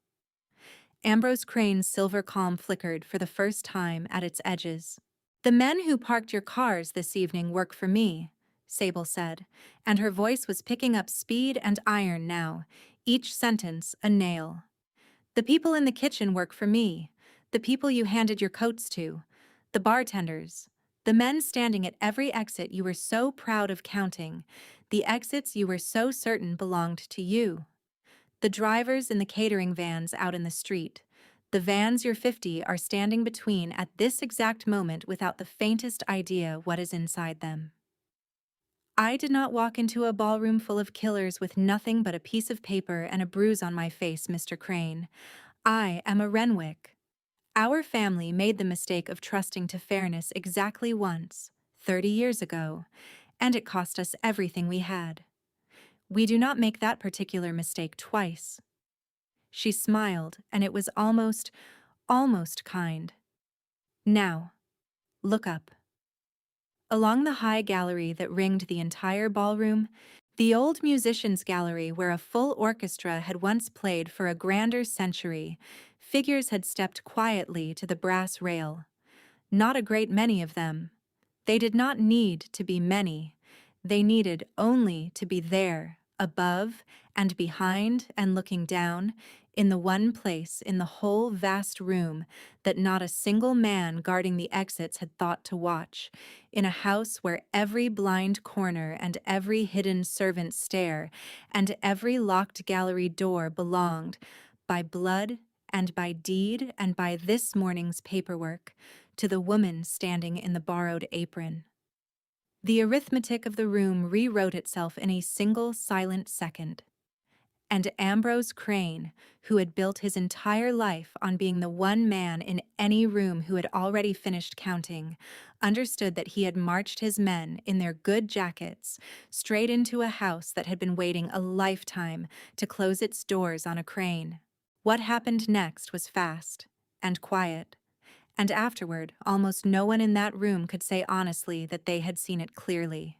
Speaker 1: Ambrose Crane's silver calm flickered for the first time at its edges. The men who parked your cars this evening work for me, Sable said, and her voice was picking up speed and iron now, each sentence a nail. The people in the kitchen work for me, the people you handed your coats to, the bartenders, the men standing at every exit you were so proud of counting, the exits you were so certain belonged to you, the drivers in the catering vans out in the street, the vans your 50 are standing between at this exact moment without the faintest idea what is inside them. I did not walk into a ballroom full of killers with nothing but a piece of paper and a bruise on my face, Mr. Crane. I am a Renwick. Our family made the mistake of trusting to fairness exactly once, 30 years ago, and it cost us everything we had. We do not make that particular mistake twice. She smiled, and it was almost kind. Now, look up. Along the high gallery that ringed the entire ballroom, the old musicians' gallery where a full orchestra had once played for a grander century, figures had stepped quietly to the brass rail. Not a great many of them. They did not need to be many. They needed only to be there, above and behind and looking down, in the one place in the whole vast room that not a single man guarding the exits had thought to watch, in a house where every blind corner and every hidden servant stair and every locked gallery door belonged, by blood and by deed and by this morning's paperwork, to the woman standing in the borrowed apron. The arithmetic of the room rewrote itself in a single silent second. And Ambrose Crane, who had built his entire life on being the one man in any room who had already finished counting, understood that he had marched his men in their good jackets straight into a house that had been waiting a lifetime to close its doors on a crane. What happened next was fast and quiet, and afterward almost no one in that room could say honestly that they had seen it clearly.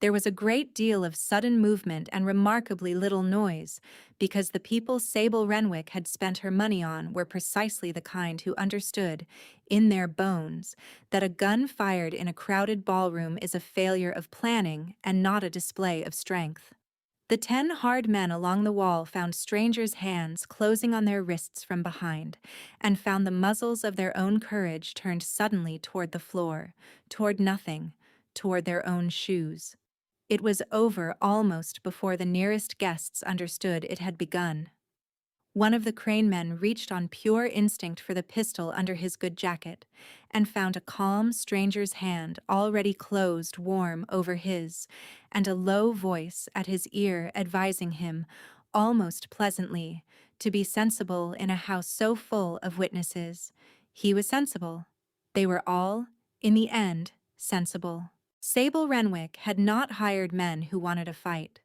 Speaker 1: There was a great deal of sudden movement and remarkably little noise, because the people Sable Renwick had spent her money on were precisely the kind who understood, in their bones, that a gun fired in a crowded ballroom is a failure of planning and not a display of strength. The 10 hard men along the wall found strangers' hands closing on their wrists from behind, and found the muzzles of their own courage turned suddenly toward the floor, toward nothing, toward their own shoes. It was over almost before the nearest guests understood it had begun. One of the crane men reached on pure instinct for the pistol under his good jacket, and found a calm stranger's hand already closed warm over his, and a low voice at his ear advising him, almost pleasantly, to be sensible in a house so full of witnesses. He was sensible. They were all, in the end, sensible. Sable Renwick had not hired men who wanted a fight.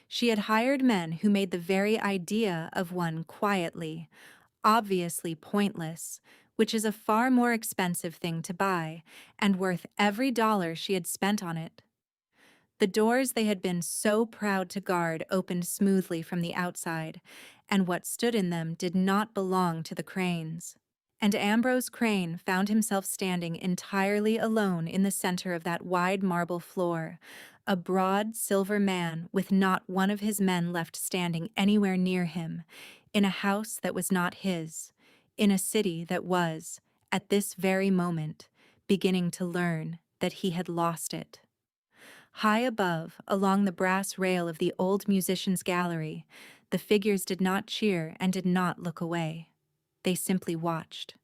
Speaker 1: She had hired men who made the very idea of one quietly, obviously pointless, which is a far more expensive thing to buy, and worth every dollar she had spent on it. The doors they had been so proud to guard opened smoothly from the outside, and what stood in them did not belong to the Cranes. And Ambrose Crane found himself standing entirely alone in the center of that wide marble floor, a broad silver man with not one of his men left standing anywhere near him, in a house that was not his, in a city that was, at this very moment, beginning to learn that he had lost it. High above, along the brass rail of the old musicians' gallery, the figures did not cheer and did not look away. They simply watched.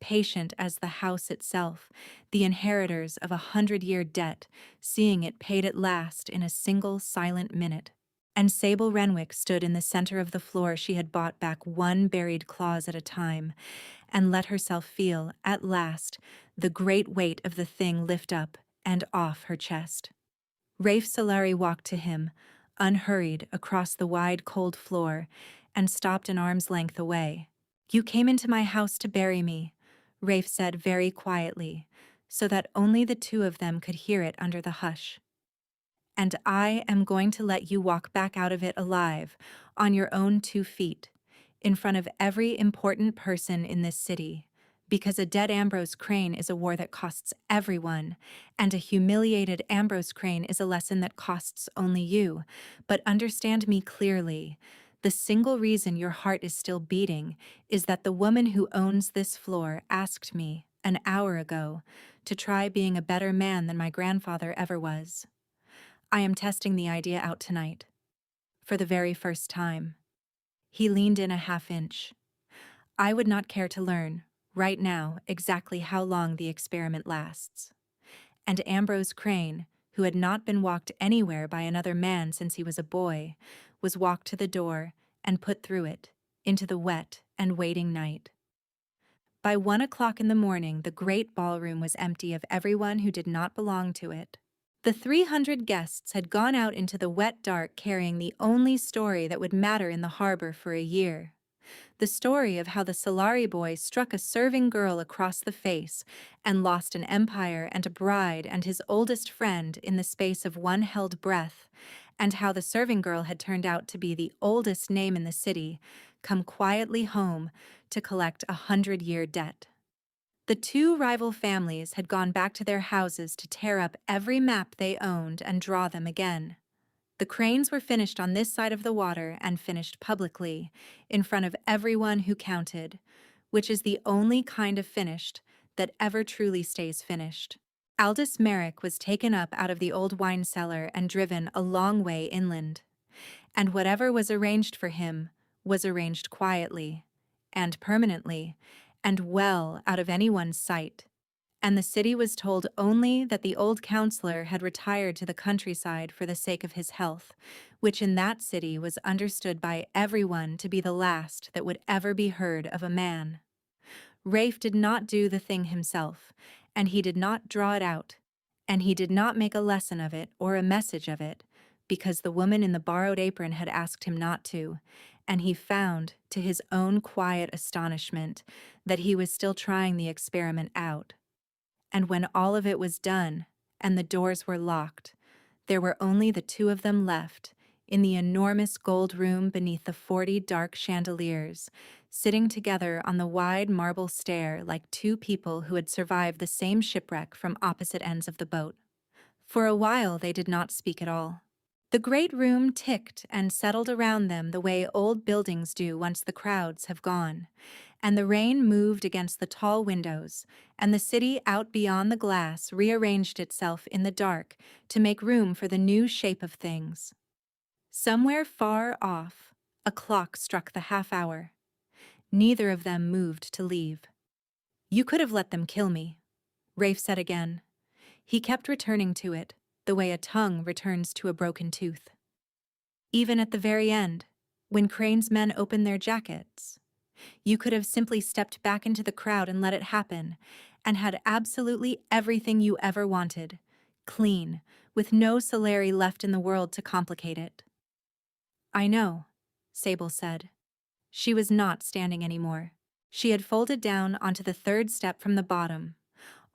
Speaker 1: Patient as the house itself, the inheritors of 100-year debt, seeing it paid at last in a single silent minute. And Sable Renwick stood in the center of the floor she had bought back one buried clause at a time, and let herself feel, at last, the great weight of the thing lift up and off her chest. Rafe Solari walked to him, unhurried, across the wide, cold floor, and stopped an arm's length away. "You came into my house to bury me," Rafe said very quietly, so that only the two of them could hear it under the hush. "And I am going to let you walk back out of it alive, on your own 2 feet, in front of every important person in this city, because a dead Ambrose Crane is a war that costs everyone, and a humiliated Ambrose Crane is a lesson that costs only you. But understand me clearly. The single reason your heart is still beating is that the woman who owns this floor asked me, an hour ago, to try being a better man than my grandfather ever was. I am testing the idea out tonight. For the very first time." He leaned in a half-inch. "I would not care to learn, right now, exactly how long the experiment lasts." And Ambrose Crane, who had not been walked anywhere by another man since he was a boy, was walked to the door and put through it, into the wet and waiting night. By 1 o'clock in the morning, the great ballroom was empty of everyone who did not belong to it. The 300 guests had gone out into the wet dark carrying the only story that would matter in the harbor for a year. The story of how the Solari boy struck a serving girl across the face and lost an empire and a bride and his oldest friend in the space of one held breath, and how the serving girl had turned out to be the oldest name in the city, come quietly home to collect 100-year debt. The 2 rival families had gone back to their houses to tear up every map they owned and draw them again. The Cranes were finished on this side of the water and finished publicly, in front of everyone who counted, which is the only kind of finished that ever truly stays finished. Aldous Merrick was taken up out of the old wine cellar and driven a long way inland. And whatever was arranged for him was arranged quietly, and permanently, and well out of anyone's sight. And the city was told only that the old counselor had retired to the countryside for the sake of his health, which in that city was understood by everyone to be the last that would ever be heard of a man. Rafe did not do the thing himself, and he did not draw it out, and he did not make a lesson of it or a message of it, because the woman in the borrowed apron had asked him not to, and he found, to his own quiet astonishment, that he was still trying the experiment out. And when all of it was done, and the doors were locked, there were only the 2 of them left, in the enormous gold room beneath the 40 dark chandeliers, sitting together on the wide marble stair like 2 people who had survived the same shipwreck from opposite ends of the boat. For a while they did not speak at all. The great room ticked and settled around them the way old buildings do once the crowds have gone, and the rain moved against the tall windows, and the city out beyond the glass rearranged itself in the dark to make room for the new shape of things. Somewhere far off, a clock struck the half-hour. Neither of them moved to leave. "You could have let them kill me," Rafe said again. He kept returning to it, the way a tongue returns to a broken tooth. Even at the very end, when Crane's men opened their jackets, you could have simply stepped back into the crowd and let it happen, and had absolutely everything you ever wanted, clean, with no Solari left in the world to complicate it. "I know," Sable said. She was not standing anymore. She had folded down onto the third step from the bottom,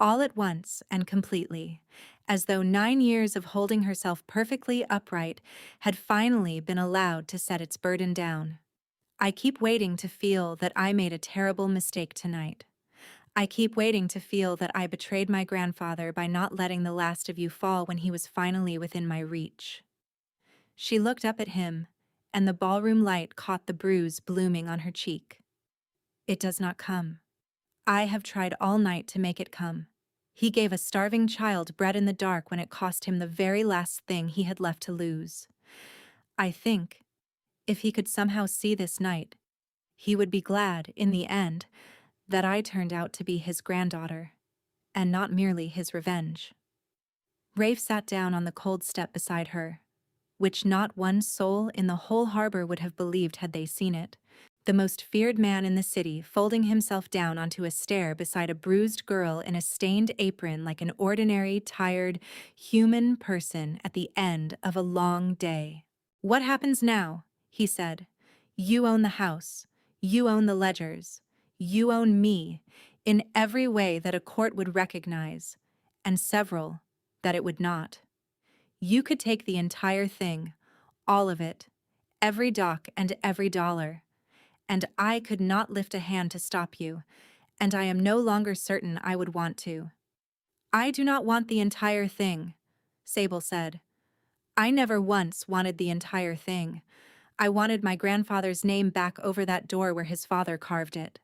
Speaker 1: all at once and completely, as though 9 years of holding herself perfectly upright had finally been allowed to set its burden down. "I keep waiting to feel that I made a terrible mistake tonight. I keep waiting to feel that I betrayed my grandfather by not letting the last of you fall when he was finally within my reach." She looked up at him, and the ballroom light caught the bruise blooming on her cheek. "It does not come. I have tried all night to make it come." He gave a starving child bread in the dark when it cost him the very last thing he had left to lose. I think, if he could somehow see this night, he would be glad, in the end, that I turned out to be his granddaughter, and not merely his revenge. Rafe sat down on the cold step beside her, which not one soul in the whole harbor would have believed had they seen it. The most feared man in the city folding himself down onto a stair beside a bruised girl in a stained apron like an ordinary, tired, human person at the end of a long day. "What happens now?" he said. "You own the house. You own the ledgers. You own me, in every way that a court would recognize, and several that it would not. You could take the entire thing, all of it, every dock and every dollar, and I could not lift a hand to stop you, and I am no longer certain I would want to." "I do not want the entire thing," Sable said. "I never once wanted the entire thing. I wanted my grandfather's name back over that door where his father carved it.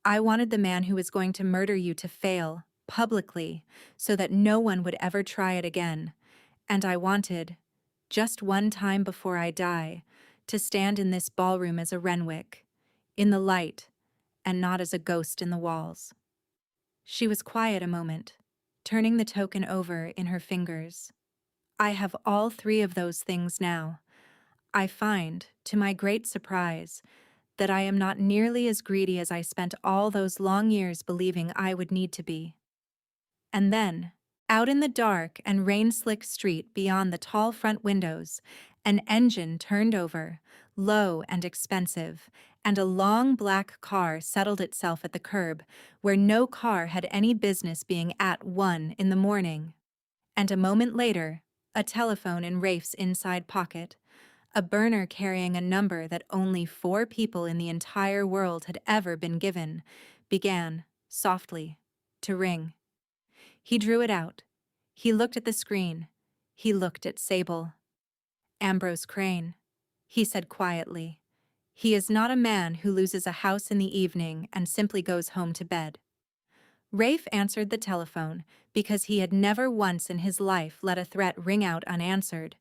Speaker 1: I wanted the man who was going to murder you to fail, publicly, so that no one would ever try it again. And I wanted, just one time before I die, to stand in this ballroom as a Renwick, in the light, and not as a ghost in the walls." She was quiet a moment, turning the token over in her fingers. "I have all 3 of those things now. I find, to my great surprise, that I am not nearly as greedy as I spent all those long years believing I would need to be." And then, out in the dark and rain-slick street beyond the tall front windows, an engine turned over, low and expensive, and a long black car settled itself at the curb, where no car had any business being at 1 in the morning. And a moment later, a telephone in Rafe's inside pocket, a burner carrying a number that only 4 people in the entire world had ever been given, began, softly, to ring. He drew it out. He looked at the screen. He looked at Sable. "Ambrose Crane," he said quietly. "He is not a man who loses a house in the evening and simply goes home to bed." Rafe answered the telephone because he had never once in his life let a threat ring out unanswered,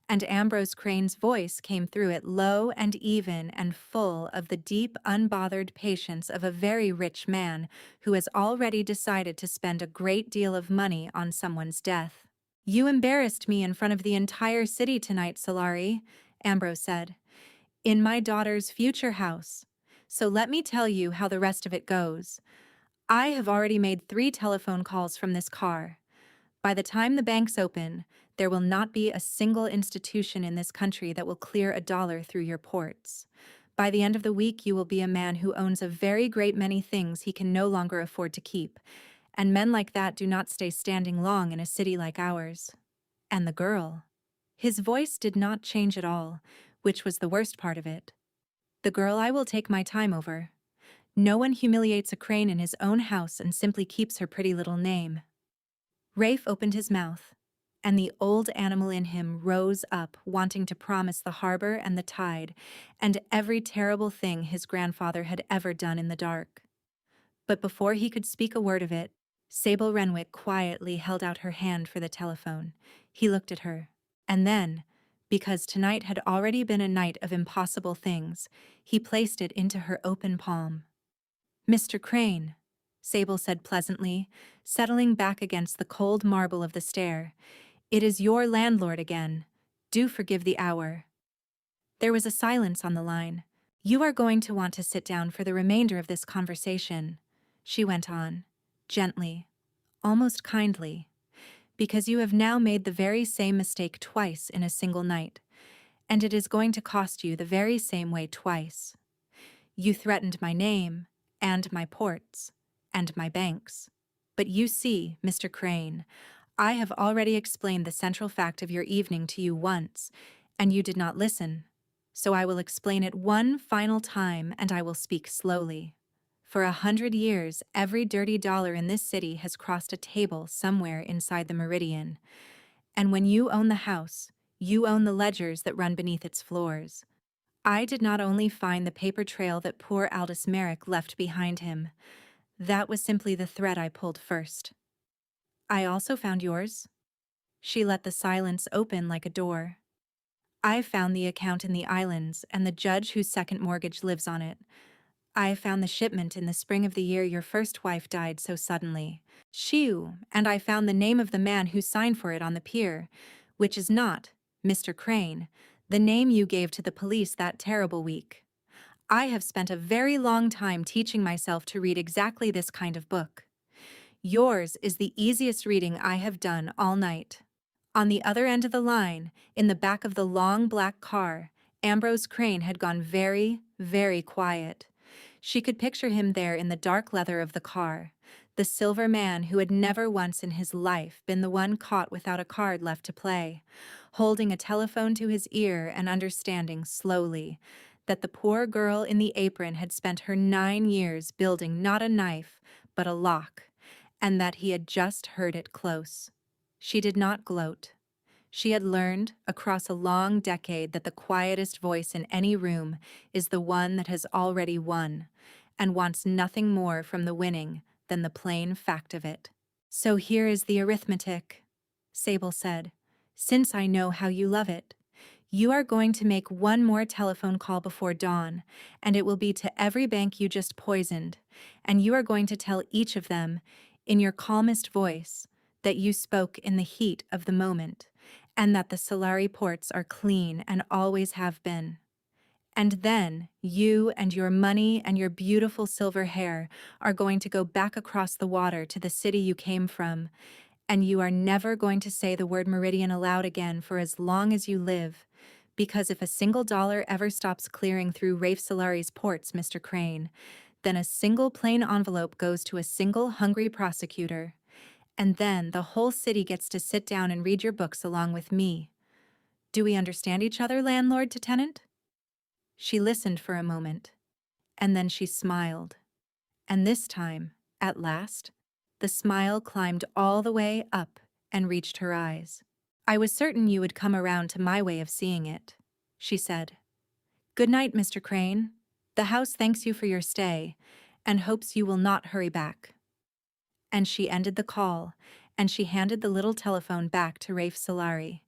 Speaker 1: and Ambrose Crane's voice came through it low and even and full of the deep, unbothered patience of a very rich man who has already decided to spend a great deal of money on someone's death. "You embarrassed me in front of the entire city tonight, Solari," Ambrose said, "in my daughter's future house. So let me tell you how the rest of it goes. I have already made 3 telephone calls from this car. By the time the banks open, there will not be a single institution in this country that will clear $1 through your ports. By the end of the week, you will be a man who owns a very great many things he can no longer afford to keep, and men like that do not stay standing long in a city like ours. And the girl." His voice did not change at all, which was the worst part of it. "The girl I will take my time over. No one humiliates a Crane in his own house and simply keeps her pretty little name." Rafe opened his mouth, and the old animal in him rose up, wanting to promise the harbor and the tide, and every terrible thing his grandfather had ever done in the dark. But before he could speak a word of it, Sable Renwick quietly held out her hand for the telephone. He looked at her, and then, because tonight had already been a night of impossible things, he placed it into her open palm. "Mr. Crane," Sable said pleasantly, settling back against the cold marble of the stair, "it is your landlord again. Do forgive the hour." There was a silence on the line. "You are going to want to sit down for the remainder of this conversation," she went on, gently, almost kindly, "because you have now made the very same mistake twice in a single night, and it is going to cost you the very same way twice. You threatened my name, and my ports, and my banks. But you see, Mr. Crane, I have already explained the central fact of your evening to you once, and you did not listen. So I will explain it one final time, and I will speak slowly. For 100 years, every dirty dollar in this city has crossed a table somewhere inside the meridian. And when you own the house, you own the ledgers that run beneath its floors. I did not only find the paper trail that poor Aldous Merrick left behind him. That was simply the thread I pulled first. I also found yours." She let the silence open like a door. "I found the account in the islands and the judge whose second mortgage lives on it. I found the shipment in the spring of the year your first wife died so suddenly. Shoo, and I found the name of the man who signed for it on the pier, which is not, Mr. Crane, the name you gave to the police that terrible week. I have spent a very long time teaching myself to read exactly this kind of book. Yours is the easiest reading I have done all night." On the other end of the line, in the back of the long black car, Ambrose Crane had gone very, very quiet. She could picture him there in the dark leather of the car, the silver man who had never once in his life been the one caught without a card left to play, holding a telephone to his ear and understanding slowly that the poor girl in the apron had spent her 9 years building not a knife, but a lock, and that he had just heard it close. She did not gloat. She had learned, across a long decade, that the quietest voice in any room is the one that has already won, and wants nothing more from the winning than the plain fact of it. "So here is the arithmetic," Sable said, "since I know how you love it. You are going to make one more telephone call before dawn, and it will be to every bank you just poisoned, and you are going to tell each of them, in your calmest voice, that you spoke in the heat of the moment, and that the Solari ports are clean and always have been. And then you and your money and your beautiful silver hair are going to go back across the water to the city you came from, and you are never going to say the word meridian aloud again for as long as you live, because if a single dollar ever stops clearing through Rafe Solari's ports, Mr. Crane, then a single plain envelope goes to a single hungry prosecutor. And then the whole city gets to sit down and read your books along with me. Do we understand each other, landlord to tenant?" She listened for a moment, and then she smiled. And this time, at last, the smile climbed all the way up and reached her eyes. "I was certain you would come around to my way of seeing it," she said. "Good night, Mr. Crane. The house thanks you for your stay, and hopes you will not hurry back." And she ended the call, and she handed the little telephone back to Rafe Solari,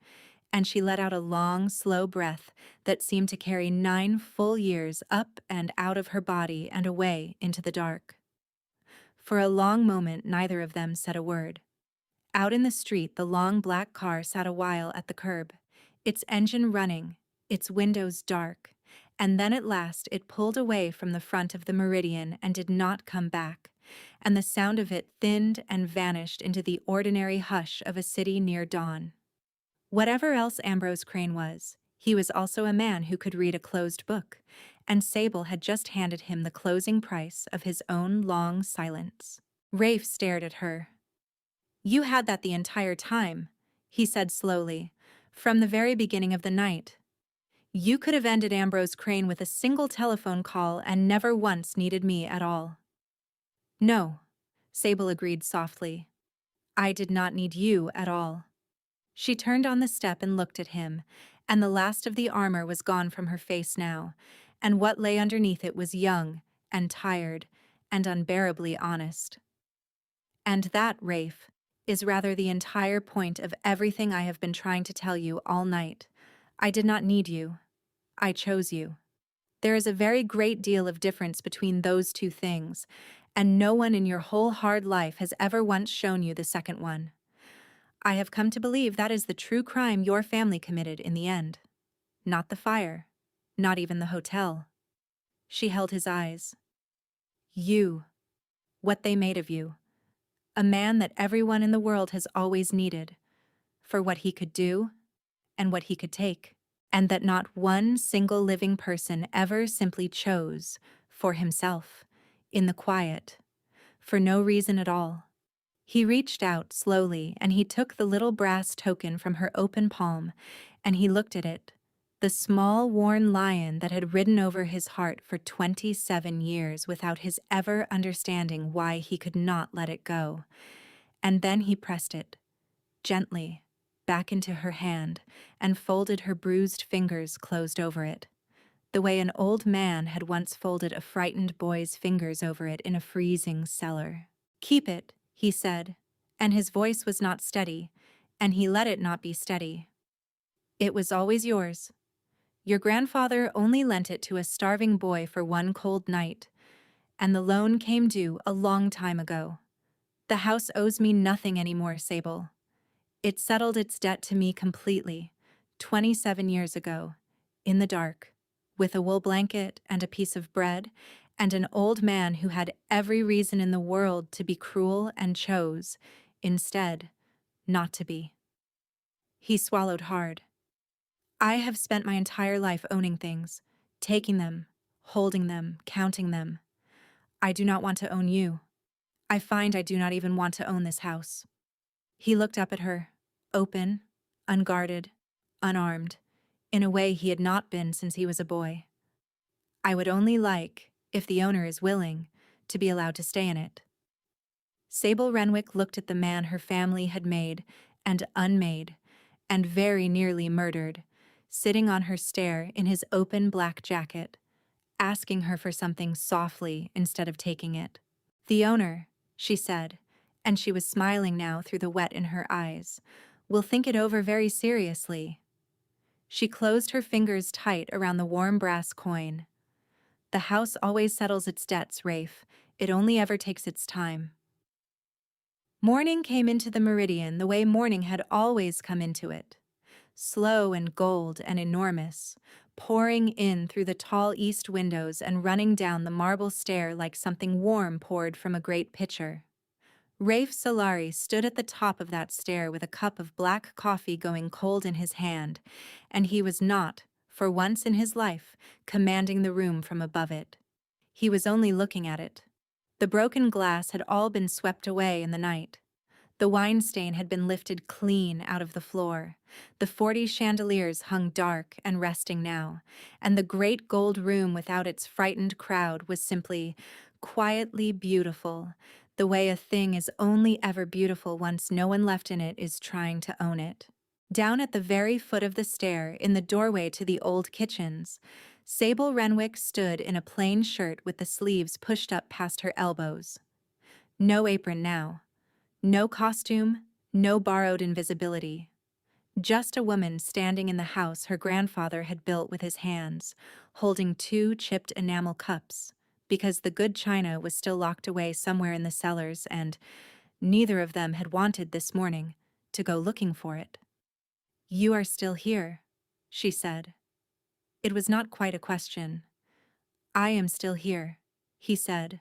Speaker 1: and she let out a long, slow breath that seemed to carry 9 full years up and out of her body and away into the dark. For a long moment, neither of them said a word. Out in the street, the long black car sat a while at the curb, its engine running, its windows dark, and then at last it pulled away from the front of the Meridian and did not come back, and the sound of it thinned and vanished into the ordinary hush of a city near dawn. Whatever else Ambrose Crane was, he was also a man who could read a closed book, and Sable had just handed him the closing price of his own long silence. Rafe stared at her. "You had that the entire time," he said slowly, "from the very beginning of the night. You could have ended Ambrose Crane with a single telephone call and never once needed me at all." "No," Sable agreed softly. "I did not need you at all." She turned on the step and looked at him, and the last of the armor was gone from her face now, and what lay underneath it was young and tired and unbearably honest. And that, Rafe, is rather the entire point of everything I have been trying to tell you all night. I did not need you. I chose you. There is a very great deal of difference between those two things, and no one in your whole hard life has ever once shown you the second one. I have come to believe that is the true crime your family committed in the end. Not the fire. Not even the hotel. She held his eyes. You. What they made of you. A man that everyone in the world has always needed. For what he could do, and what he could take. And that not one single living person ever simply chose, for himself, in the quiet, for no reason at all. He reached out slowly and he took the little brass token from her open palm, and he looked at it, the small worn lion that had ridden over his heart for 27 years without his ever understanding why he could not let it go. And then he pressed it, gently, back into her hand and folded her bruised fingers closed over it, the way an old man had once folded a frightened boy's fingers over it in a freezing cellar. "Keep it," he said, and his voice was not steady, and he let it not be steady. "It was always yours. Your grandfather only lent it to a starving boy for one cold night, and the loan came due a long time ago. The house owes me nothing anymore, Sable. It settled its debt to me completely, 27 years ago, in the dark, with a wool blanket and a piece of bread, and an old man who had every reason in the world to be cruel and chose, instead, not to be." He swallowed hard. "I have spent my entire life owning things, taking them, holding them, counting them. I do not want to own you. I find I do not even want to own this house." He looked up at her, open, unguarded, unarmed, in a way he had not been since he was a boy. "I would only like, if the owner is willing, to be allowed to stay in it." Sable Renwick looked at the man her family had made and unmade, and very nearly murdered, sitting on her stair in his open black jacket, asking her for something softly instead of taking it. "The owner," she said, and she was smiling now through the wet in her eyes, "will think it over very seriously." She closed her fingers tight around the warm brass coin. "The house always settles its debts, Rafe. It only ever takes its time." Morning came into the meridian the way morning had always come into it, slow and gold and enormous, pouring in through the tall east windows and running down the marble stair like something warm poured from a great pitcher. Rafe Solari stood at the top of that stair with a cup of black coffee going cold in his hand, and he was not, for once in his life, commanding the room from above it. He was only looking at it. The broken glass had all been swept away in the night. The wine stain had been lifted clean out of the floor. The 40 chandeliers hung dark and resting now, and the great gold room without its frightened crowd was simply quietly beautiful, the way a thing is only ever beautiful once no one left in it is trying to own it. Down at the very foot of the stair, in the doorway to the old kitchens, Sable Renwick stood in a plain shirt with the sleeves pushed up past her elbows. No apron now. No costume, no borrowed invisibility. Just a woman standing in the house her grandfather had built with his hands, holding 2 chipped enamel cups, because the good china was still locked away somewhere in the cellars and neither of them had wanted this morning to go looking for it. "You are still here," she said. It was not quite a question. "I am still here," he said.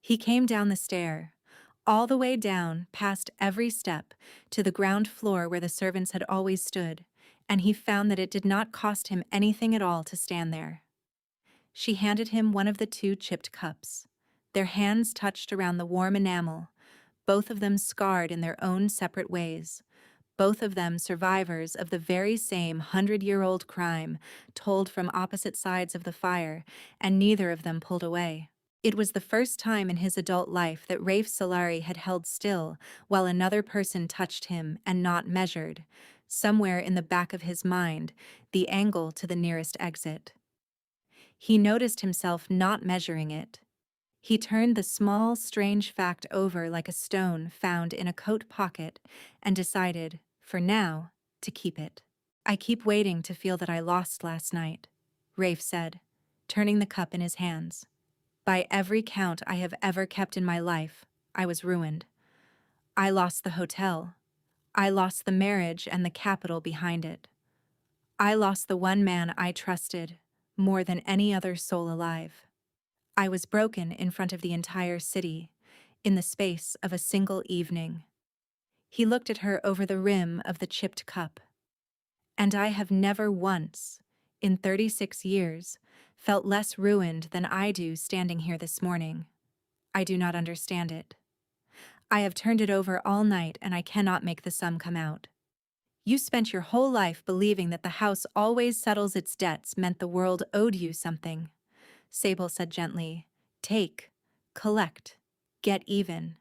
Speaker 1: He came down the stair, all the way down, past every step, to the ground floor where the servants had always stood, and he found that it did not cost him anything at all to stand there. She handed him one of the 2 chipped cups. Their hands touched around the warm enamel, both of them scarred in their own separate ways, both of them survivors of the very same 100-year-old crime, told from opposite sides of the fire, and neither of them pulled away. It was the first time in his adult life that Rafe Solari had held still while another person touched him and not measured, somewhere in the back of his mind, the angle to the nearest exit. He noticed himself not measuring it. He turned the small, strange fact over like a stone found in a coat pocket and decided, for now, to keep it. "I keep waiting to feel that I lost last night," Rafe said, turning the cup in his hands. "By every count I have ever kept in my life, I was ruined. I lost the hotel. I lost the marriage and the capital behind it. I lost the one man I trusted more than any other soul alive. I was broken in front of the entire city, in the space of a single evening." He looked at her over the rim of the chipped cup. "And I have never once, in 36 years, felt less ruined than I do standing here this morning. I do not understand it. I have turned it over all night and I cannot make the sum come out. You spent your whole life believing that the house always settles its debts meant the world owed you something," Sable said gently. "Take, collect, get even.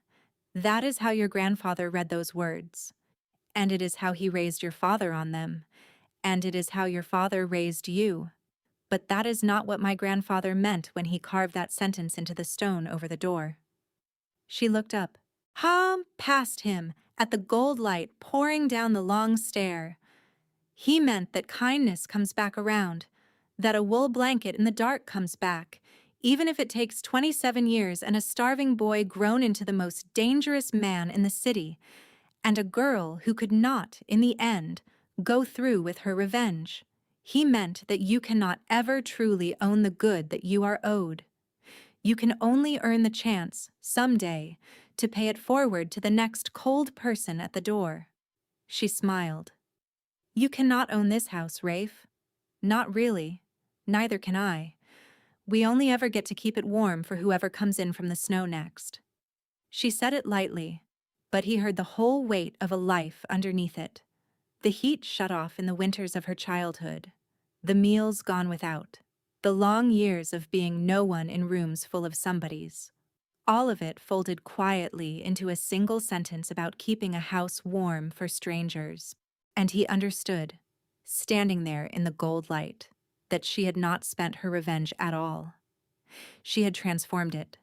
Speaker 1: That is how your grandfather read those words. And it is how he raised your father on them. And it is how your father raised you. But that is not what my grandfather meant when he carved that sentence into the stone over the door." She looked up. Past him, at the gold light pouring down the long stair. "He meant that kindness comes back around, that a wool blanket in the dark comes back, even if it takes 27 years and a starving boy grown into the most dangerous man in the city, and a girl who could not, in the end, go through with her revenge. He meant that you cannot ever truly own the good that you are owed. You can only earn the chance, someday, to pay it forward to the next cold person at the door." She smiled. "You cannot own this house, Rafe. Not really. Neither can I. We only ever get to keep it warm for whoever comes in from the snow next." She said it lightly, but he heard the whole weight of a life underneath it. The heat shut off in the winters of her childhood. The meals gone without. The long years of being no one in rooms full of somebodies. All of it folded quietly into a single sentence about keeping a house warm for strangers. And he understood, standing there in the gold light, that she had not spent her revenge at all. She had transformed it.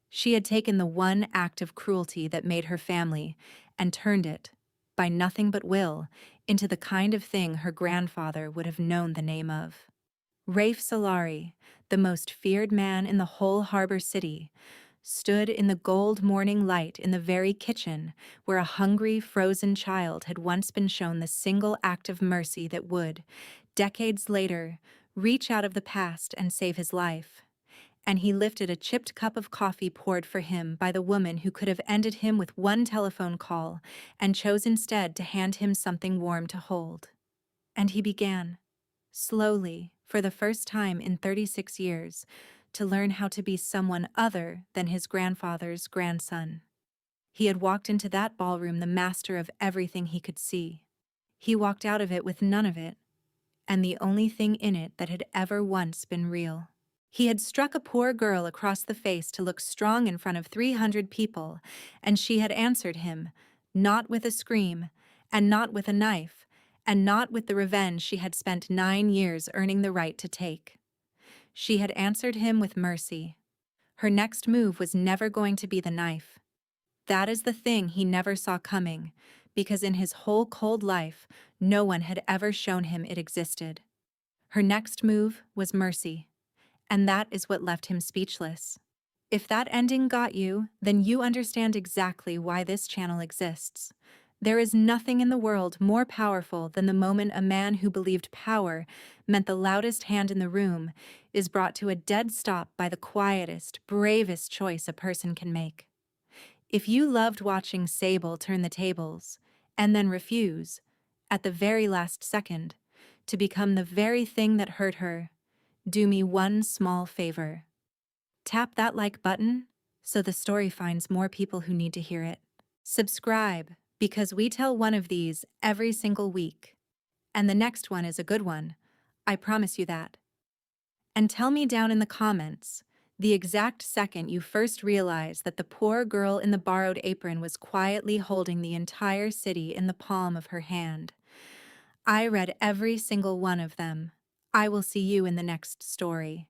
Speaker 1: She had taken the one act of cruelty that made her family and turned it, by nothing but will, into the kind of thing her grandfather would have known the name of. Rafe Solari, the most feared man in the whole harbor city, stood in the gold morning light in the very kitchen where a hungry, frozen child had once been shown the single act of mercy that would, decades later, reach out of the past and save his life. And he lifted a chipped cup of coffee poured for him by the woman who could have ended him with one telephone call and chose instead to hand him something warm to hold. And he began, slowly, for the first time in 36 years, to learn how to be someone other than his grandfather's grandson. He had walked into that ballroom the master of everything he could see. He walked out of it with none of it, and the only thing in it that had ever once been real. He had struck a poor girl across the face to look strong in front of 300 people, and she had answered him, not with a scream, and not with a knife, and not with the revenge she had spent 9 years earning the right to take. She had answered him with mercy. Her next move was never going to be the knife. That is the thing he never saw coming, because in his whole cold life, no one had ever shown him it existed. Her next move was mercy, and that is what left him speechless. If that ending got you, then you understand exactly why this channel exists. There is nothing in the world more powerful than the moment a man who believed power meant the loudest hand in the room is brought to a dead stop by the quietest, bravest choice a person can make. If you loved watching Sable turn the tables, and then refuse, at the very last second, to become the very thing that hurt her, do me one small favor. Tap that like button so the story finds more people who need to hear it. Subscribe, because we tell one of these every single week. And the next one is a good one. I promise you that. And tell me down in the comments, the exact second you first realize that the poor girl in the borrowed apron was quietly holding the entire city in the palm of her hand. I read every single one of them. I will see you in the next story.